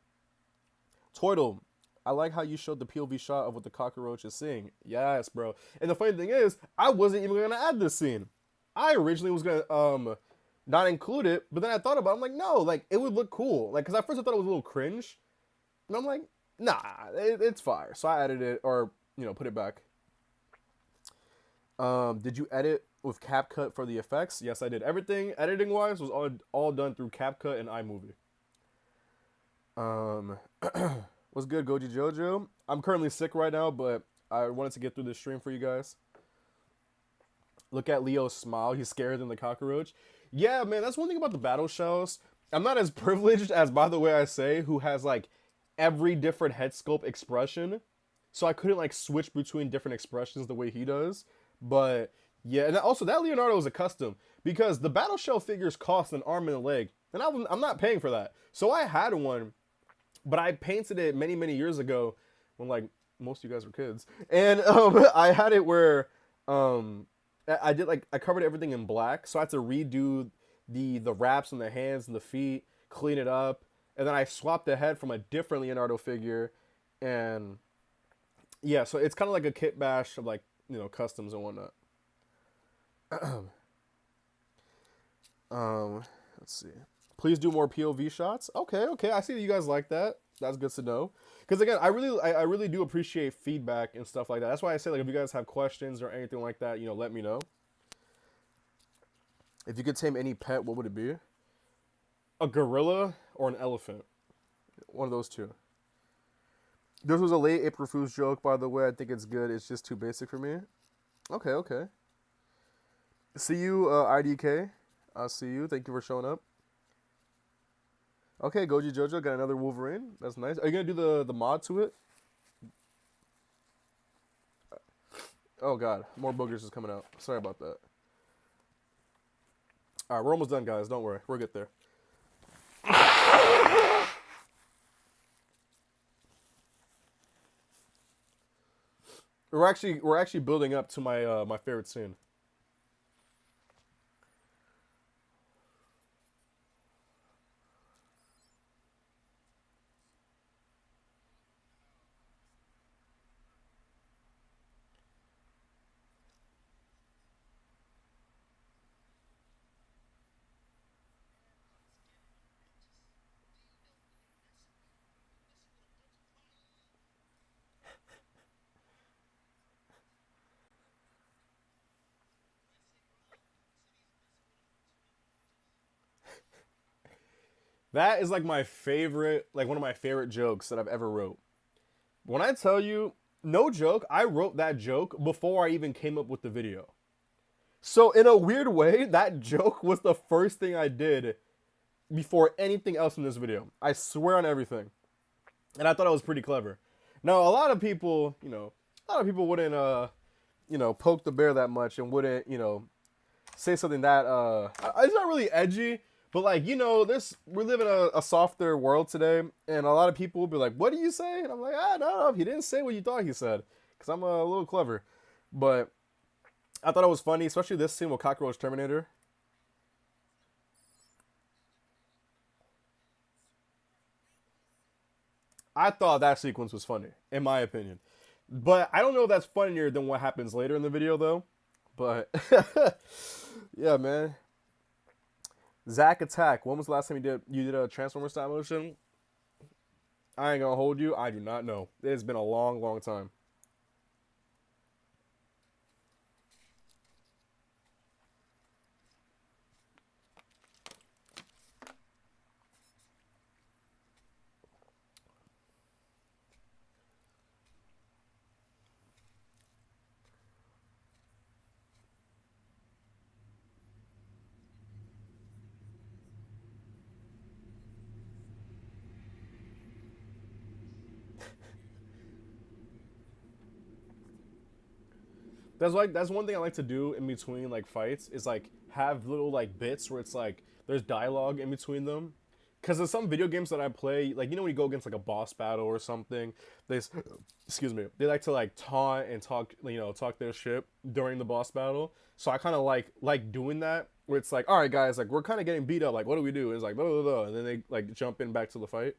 Toidle, I like how you showed the POV shot of what the cockroach is seeing. Yes, bro. And the funny thing is, I wasn't even gonna add this scene. I originally was gonna not include it, but then I thought about it. I'm like, no, like it would look cool. Like, cause at first I thought it was a little cringe, and I'm like, nah, it's fire. So I added it, or put it back. Did you edit with CapCut for the effects? Yes, I did. Everything editing wise was all done through CapCut and iMovie. What's good, Goji Jojo? I'm currently sick right now, but I wanted to get through this stream for you guys. Look at Leo's smile. He's scarier than the cockroach. Yeah, man, that's one thing about the battle shells. I'm not as privileged as, by the way I say, who has, like, every different head sculpt expression. So I couldn't, like, switch between different expressions the way he does. But, yeah, and also that Leonardo is a custom. Because the battle shell figures cost an arm and a leg. And I'm not paying for that. So I had one, but I painted it many, many years ago when, like, most of you guys were kids. And I had it where I did, like, I covered everything in black. So I had to redo the wraps on the hands and the feet, clean it up. And then I swapped the head from a different Leonardo figure. And, yeah, so it's kind of like a kit bash of, like, customs and whatnot. Let's see. Please do more POV shots. Okay. I see that you guys like that. That's good to know. Because again, I really do appreciate feedback and stuff like that. That's why I say, like, if you guys have questions or anything like that, let me know. If you could tame any pet, what would it be? A gorilla or an elephant? One of those two. This was a late April Fool's joke, by the way. I think it's good. It's just too basic for me. Okay. See you, IDK. I'll see you. Thank you for showing up. Okay, Goji Jojo got another Wolverine. That's nice. Are you gonna do the mod to it? Oh god, more boogers is coming out. Sorry about that. All right, we're almost done, guys. Don't worry, we'll get there. We're actually building up to my my favorite scene. That is like my favorite, like one of my favorite jokes that I've ever wrote. When I tell you, no joke, I wrote that joke before I even came up with the video. So in a weird way, that joke was the first thing I did before anything else in this video. I swear on everything. And I thought it was pretty clever. Now, a lot of people, wouldn't poke the bear that much and wouldn't, say something that it's not really edgy, but like this we live in a softer world today, and a lot of people will be like, "What do you say?" And I'm like, no, he didn't say what you thought he said, because I'm a little clever. But I thought it was funny, especially this scene with Cockroach Terminator. I thought that sequence was funny, in my opinion. But I don't know if that's funnier than what happens later in the video, though. But yeah, man. Zack Attack. When was the last time you did a Transformer style motion? I ain't gonna hold you. I do not know. It's been a long, long time. That's one thing I like to do in between like fights is like have little like bits where it's like there's dialogue in between them. Cause there's some video games that I play, like when you go against like a boss battle or something, excuse me, they like to like taunt and talk, talk their shit during the boss battle. So I kind of like doing that where it's like, all right, guys, like we're kind of getting beat up, like what do we do? And it's like blah, blah, blah, and then they like jump in back to the fight.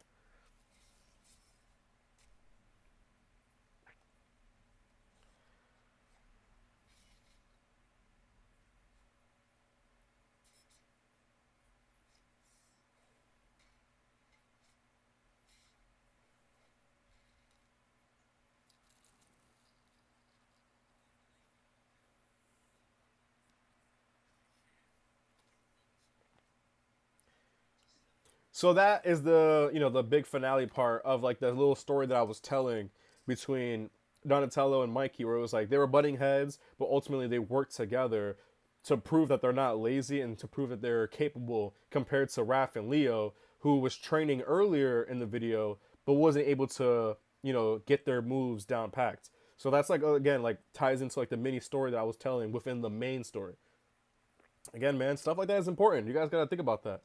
So that is the big finale part of like the little story that I was telling between Donatello and Mikey, where it was like they were butting heads, but ultimately they worked together to prove that they're not lazy and to prove that they're capable compared to Raph and Leo, who was training earlier in the video but wasn't able to get their moves down packed. So that's like again like ties into like the mini story that I was telling within the main story. Again, man, stuff like that is important. You guys gotta think about that.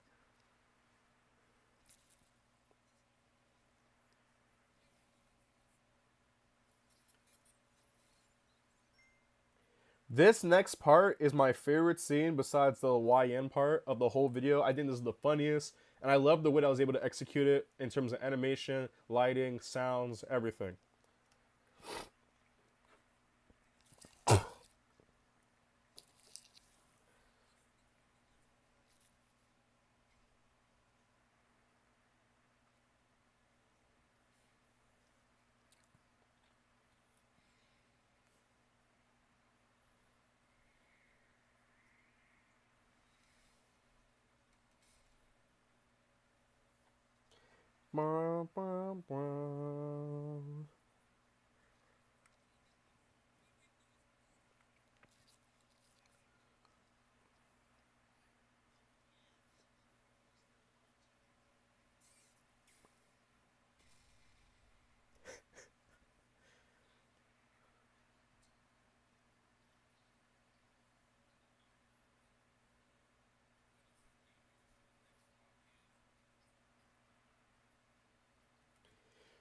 This next part is my favorite scene besides the YN part of the whole video. I think this is the funniest, and I love the way I was able to execute it in terms of animation, lighting, sounds, everything.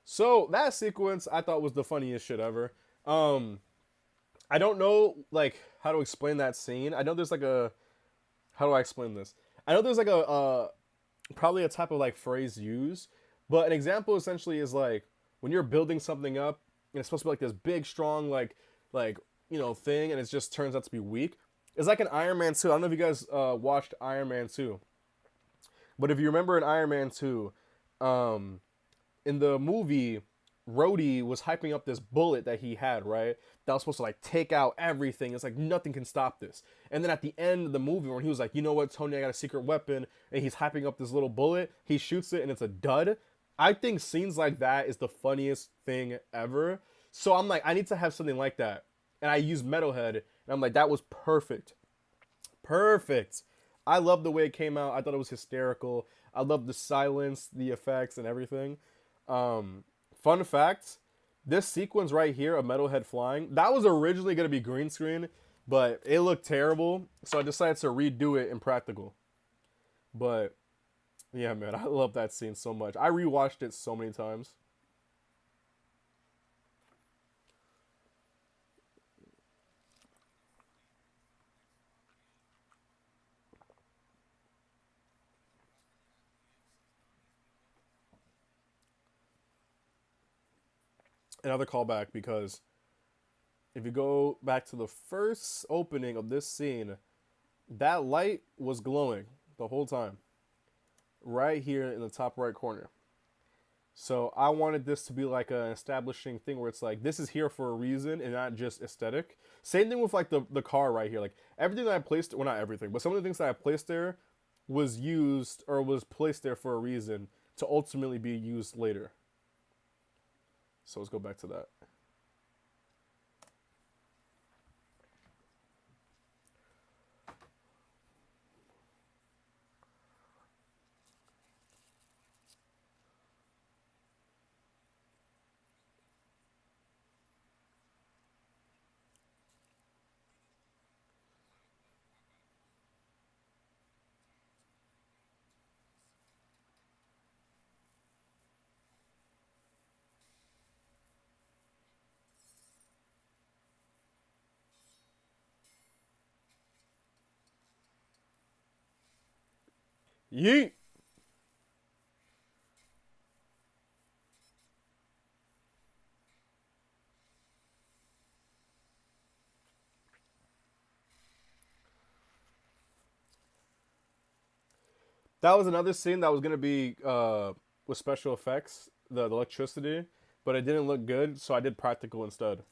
So that sequence I thought was the funniest shit ever. Um, I don't know like how to explain that scene. I know there's like a how do I explain this? I know there's like a probably a type of like phrase used, but an example essentially is like when you're building something up and it's supposed to be like this big strong like thing and it just turns out to be weak. It's like an Iron Man 2. I don't know if you guys watched Iron Man 2, but if you remember in Iron Man 2, um, in the movie, Rhodey was hyping up this bullet that he had, right? That was supposed to like take out everything. It's like nothing can stop this. And then at the end of the movie, when he was like, you know what, Tony, I got a secret weapon, and he's hyping up this little bullet, he shoots it and it's a dud. I think scenes like that is the funniest thing ever. So I'm like, I need to have something like that. And I use Metalhead, and I'm like, that was perfect. Perfect. I love the way it came out. I thought it was hysterical. I love the silence, the effects, and everything. Um, Fun fact: This sequence right here of Metalhead flying, that was originally going to be green screen, but it looked terrible, so I decided to redo it in practical. But yeah, man, I love that scene so much. I rewatched it so many times. Another callback because if you go back to the first opening of this scene, that light was glowing the whole time, right here in the top right corner. So I wanted this to be like an establishing thing where it's like this is here for a reason and not just aesthetic. Same thing with like the car right here. Like everything that I placed, well not everything, but some of the things that I placed there was used or was placed there for a reason to ultimately be used later. So let's go back to that. Yeet. That was another scene that was gonna be with special effects, the electricity, but it didn't look good, so I did practical instead.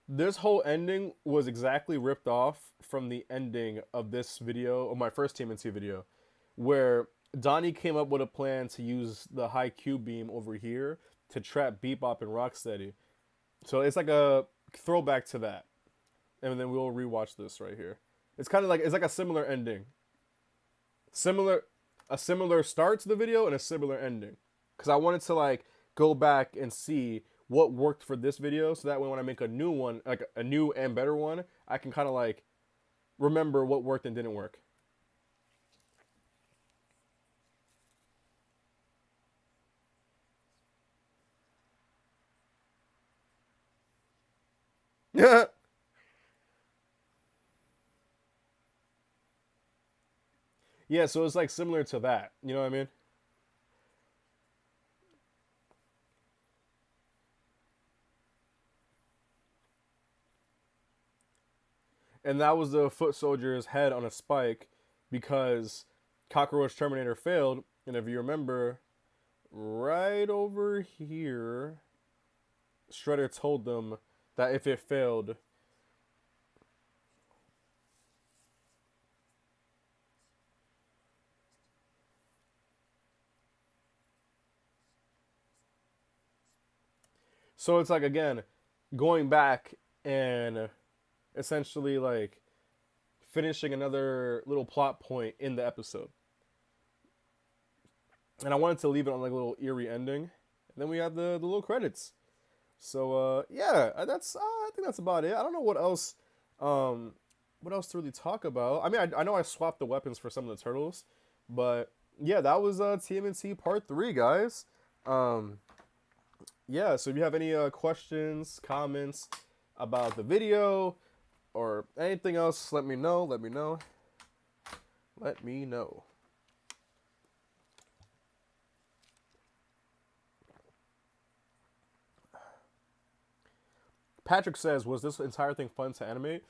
This whole ending was exactly ripped off from the ending of this video, of my first TMNT video, where Donnie came up with a plan to use the high Q beam over here to trap Bebop and Rocksteady. So it's like a throwback to that. And then we'll rewatch this right here. It's kind of like, it's like a similar ending. Similar, a similar start to the video and a similar ending. Because I wanted to like go back and see what worked for this video, so that way when I make a new one, like a new and better one, I can kind of like remember what worked and didn't work. Yeah, so it's like similar to that. You know what I mean? And that was the foot soldier's head on a spike because Cockroach Terminator failed. And if you remember, right over here, Shredder told them that if it failed, so it's like again, going back and essentially like finishing another little plot point in the episode. And I wanted to leave it on like a little eerie ending. And then we have the little credits. So yeah, that's I think that's about it. I don't know what else to really talk about. I mean, I know I swapped the weapons for some of the turtles, but yeah, that was TMNT Part 3, guys. Um, yeah, so if you have any questions, comments about the video or anything else, let me know. Let me know. Let me know. Patrick says, "Was this entire thing fun to animate?"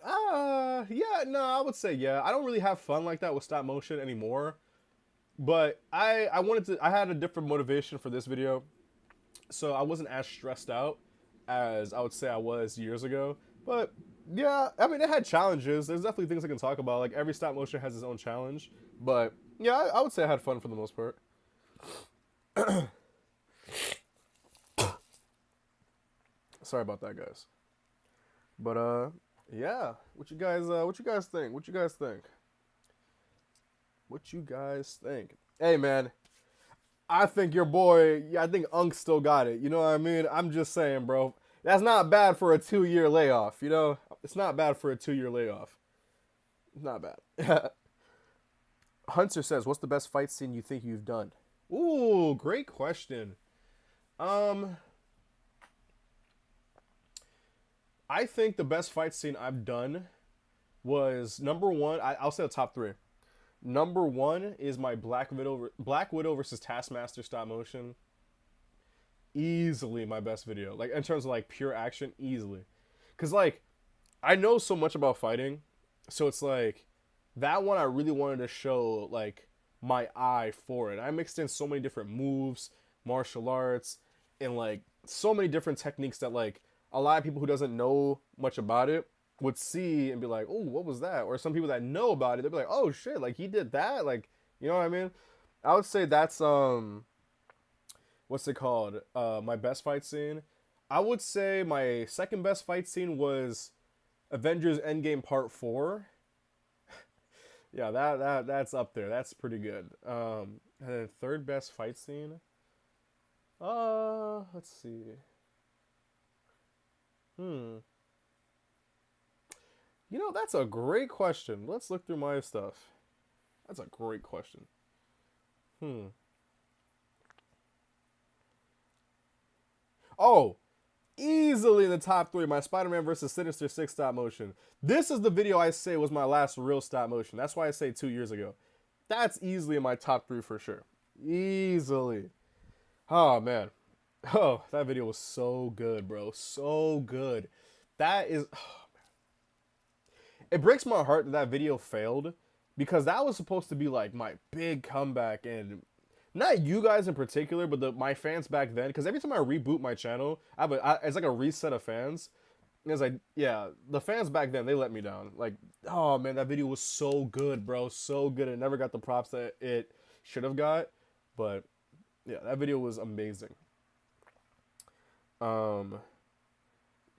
Yeah, no, I would say yeah. I don't really have fun like that with stop motion anymore. But I wanted to. I had a different motivation for this video, so I wasn't as stressed out as I would say I was years ago. But Yeah, I mean, it had challenges. There's definitely things I can talk about. Like every stop motion has its own challenge, but yeah, I would say I had fun for the most part. Sorry about that, guys. But yeah. What you guys think? What you guys think? What you guys think? Hey, man. I think your boy. Yeah, I think Unk still got it. You know what I mean? I'm just saying, bro. That's not bad for a 2 year layoff. You know, it's not bad for a 2 year layoff. Not bad. Hunter says, "What's the best fight scene you think you've done?" Ooh, great question. Um, I think the best fight scene I've done was number one. I'll say the top three. Number one is my Black Widow versus Taskmaster stop motion. Easily my best video, like in terms of like pure action, easily. Cause like I know so much about fighting, so it's like that one I really wanted to show like my eye for it. I mixed in so many different moves, martial arts, and like so many different techniques that like a lot of people who doesn't know much about it would see and be like, "Oh, what was that?" Or some people that know about it, they'd be like, "Oh shit, like he did that." Like, you know what I mean? I would say that's what's it called? My best fight scene. I would say my second best fight scene was Avengers Endgame Part 4. Yeah, that's up there. That's pretty good. And then third best fight scene. Let's see. Hmm. You know, that's a great question. Let's look through my stuff. That's a great question. Hmm. Oh, easily in the top three. My Spider-Man versus Sinister Six stop motion. This is the video I say was my last real stop motion. That's why I say 2 years ago. That's easily in my top three for sure. Easily. Oh man. Oh, that video was so good, bro. So good. That is. It breaks my heart that that video failed because that was supposed to be like my big comeback, and not you guys in particular, but my fans back then. Because every time I reboot my channel, it's like a reset of fans. And it's like, yeah, the fans back then, they let me down. Like, oh man, that video was so good, bro, so good. It never got the props that it should have got, but yeah, that video was amazing. Um,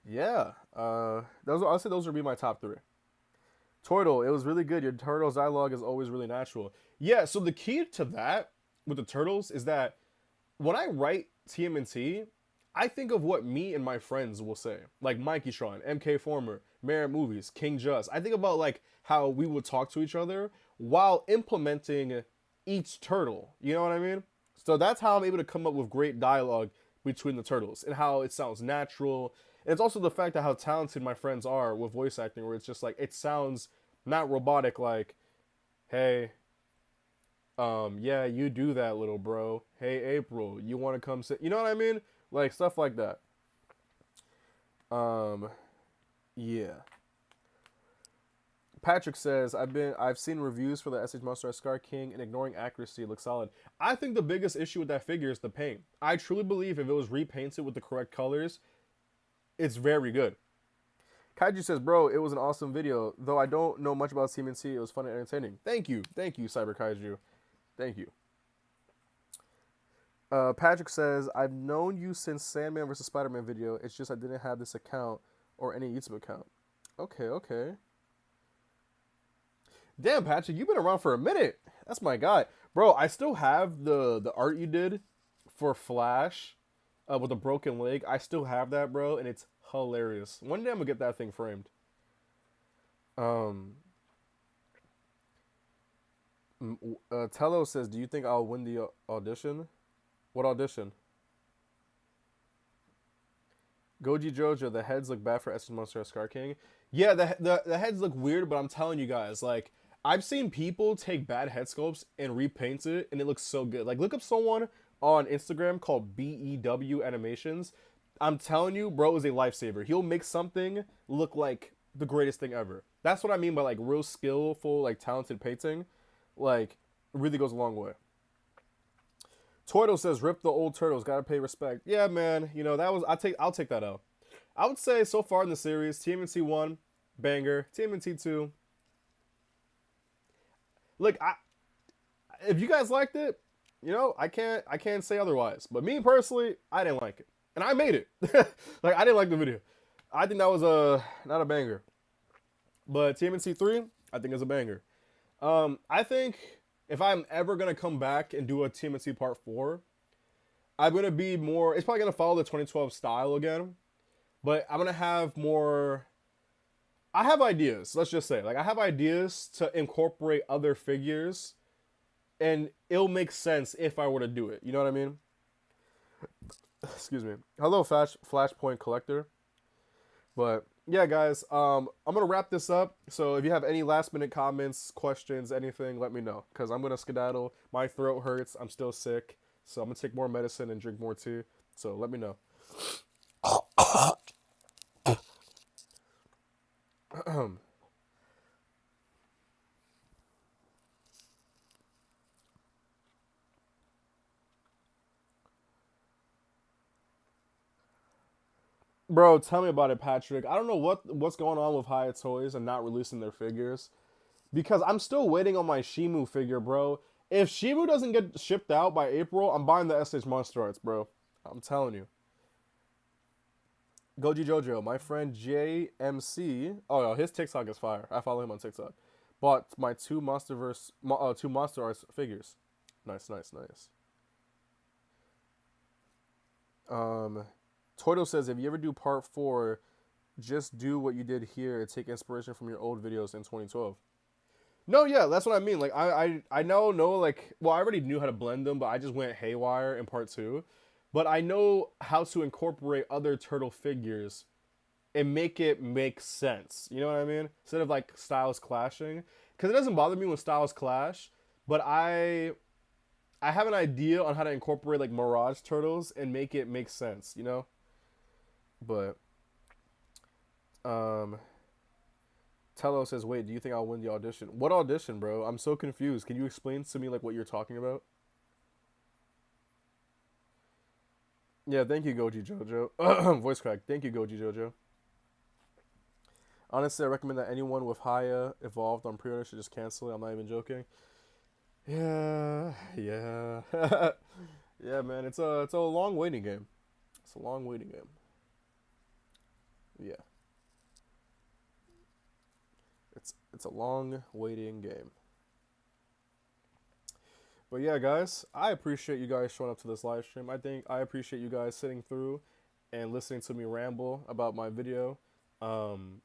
yeah, I'll say those would be my top three. Turtle, it was really good. Your turtles dialogue is always really natural. Yeah, so the key to that with the turtles is that when I write TMNT, I think of what me and my friends will say. Like Mikey Tron, MK Former, Merit Movies, King Just. I think about like how we would talk to each other while implementing each turtle. You know what I mean? So that's how I'm able to come up with great dialogue between the turtles and how it sounds natural. And it's also the fact that how talented my friends are with voice acting, where it's just like it sounds not robotic. Like, hey, yeah, you do that, little bro. Hey, April, you want to come sit? You know what I mean? Like stuff like that. Um, yeah. Patrick says, I've seen reviews for the SH Monster Scar King and ignoring accuracy looks solid. I think the biggest issue with that figure is the paint. I truly believe if it was repainted with the correct colors, it's very good. Kaiju says, bro, it was an awesome video. Though I don't know much about CMNC, it was fun and entertaining. Thank you. Thank you, Cyber Kaiju. Thank you. Patrick says, I've known you since Sandman vs. Spider-Man video. It's just I didn't have this account or any YouTube account. Okay, okay. Damn, Patrick, you've been around for a minute. That's my guy. Bro, I still have the art you did for Flash with a broken leg. I still have that, bro, and it's hilarious. One day I'm going to get that thing framed. Um, Tello says, do you think I'll win the audition? What audition? Goji Jojo, the heads look bad for Essence Monster Scar King. Yeah, the heads look weird, but I'm telling you guys, like, I've seen people take bad head sculpts and repaint it, and it looks so good. Like, look up someone on Instagram called BEW Animations. I'm telling you, bro is a lifesaver. He'll make something look like the greatest thing ever. That's what I mean by, like, real skillful, like, talented painting. Like, it really goes a long way. Toido says, "Rip the old turtles. Gotta pay respect." Yeah, man. You know that was. I'll take that out. I would say so far in the series, TMNT 1 banger. TMNT 2. Look, if you guys liked it, I can't say otherwise. But me personally, I didn't like it, and I made it. Like I didn't like the video. I think that was a not a banger. But TMNT 3, I think is a banger. I think if I'm ever gonna come back and do a TMNT Part 4, I'm gonna be more. It's probably gonna follow the 2012 style again, but I'm gonna have more. I have ideas. Let's just say, like, I have ideas to incorporate other figures, and it'll make sense if I were to do it. You know what I mean? Excuse me. Hello, Flashpoint Collector. But yeah, guys, I'm gonna wrap this up. So if you have any last minute comments, questions, anything, let me know. Cause I'm gonna skedaddle. My throat hurts. I'm still sick. So I'm gonna take more medicine and drink more tea. So let me know. Bro, tell me about it, Patrick. I don't know what's going on with Hyatt Toys and not releasing their figures. Because I'm still waiting on my Shimu figure, bro. If Shimu doesn't get shipped out by April, I'm buying the SH Monster Arts, bro. I'm telling you. Goji Jojo, my friend JMC. Oh, no, his TikTok is fire. I follow him on TikTok. Bought my two Monster Arts figures. Nice, nice, nice. Um, Toto says, if you ever do part 4, just do what you did here and take inspiration from your old videos in 2012. No, yeah, that's what I mean. Like, I know, like, well, I already knew how to blend them, but I just went haywire in part 2. But I know how to incorporate other turtle figures and make it make sense. You know what I mean? Instead of, like, styles clashing. Because it doesn't bother me when styles clash, but I have an idea on how to incorporate, like, Mirage turtles and make it make sense, you know? But, um... Tello says, wait, do you think I'll win the audition? What audition, bro? I'm so confused. Can you explain to me, like, what you're talking about? Yeah, thank you, Goji Jojo. Voice crack. Thank you, Goji Jojo. Honestly, I recommend that anyone with Haya evolved on pre-order should just cancel it. I'm not even joking. Yeah, yeah. Yeah, man, it's a long waiting game. It's a long waiting game. Yeah. It's a long waiting game. But yeah, guys, I appreciate you guys showing up to this live stream. I appreciate you guys sitting through and listening to me ramble about my video. Um,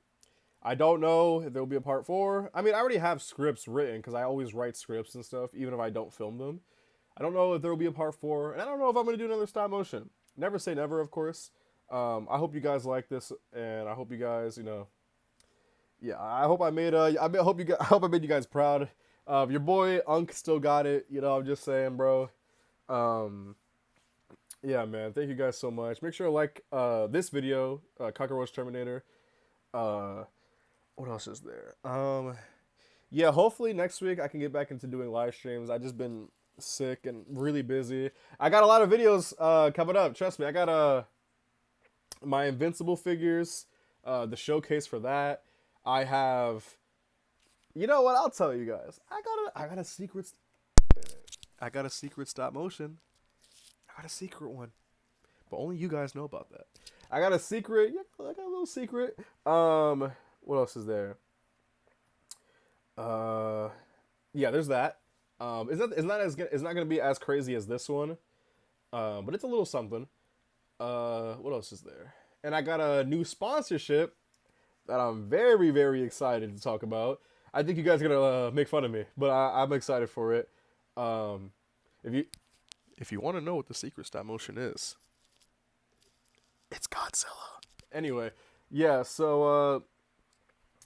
I don't know if there will be a part 4. I mean, I already have scripts written because I always write scripts and stuff, even if I don't film them. I don't know if there will be a part 4, and I don't know if I'm going to do another stop motion. Never say never, of course. I hope you guys like this, and I hope you guys, yeah, I hope I made I hope I made you guys proud. Your boy Unk still got it. I'm just saying, bro. Um, yeah, man. Thank you guys so much. Make sure to like this video, Cockroach Terminator. Uh, what else is there? Yeah. Hopefully next week I can get back into doing live streams. I just been sick and really busy. I got a lot of videos coming up. Trust me. I got my Invincible figures, the showcase for that. I have. You know what? I'll tell you guys. I got a secret. I got a secret stop motion. I got a secret one, but only you guys know about that. I got a secret. Yeah, I got a little secret. What else is there? Yeah, there's that. It's not gonna be as crazy as this one. But it's a little something. What else is there? And I got a new sponsorship that I'm very, very excited to talk about. I think you guys are gonna make fun of me, but I'm excited for it. Um, if you want to know what the secret stop motion is, it's Godzilla. Anyway, yeah. So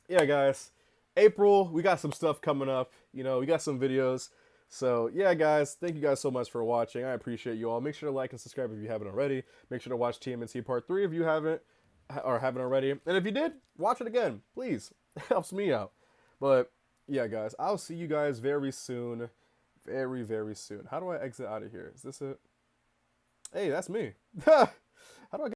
yeah, guys, April, we got some stuff coming up. We got some videos. So yeah, guys, thank you guys so much for watching. I appreciate you all. Make sure to like and subscribe if you haven't already. Make sure to watch TMNT Part 3 if you haven't already. And if you did, watch it again, please. It helps me out. But yeah, guys, I'll see you guys very soon. Very, very soon. How do I exit out of here? Is this it? Hey, that's me.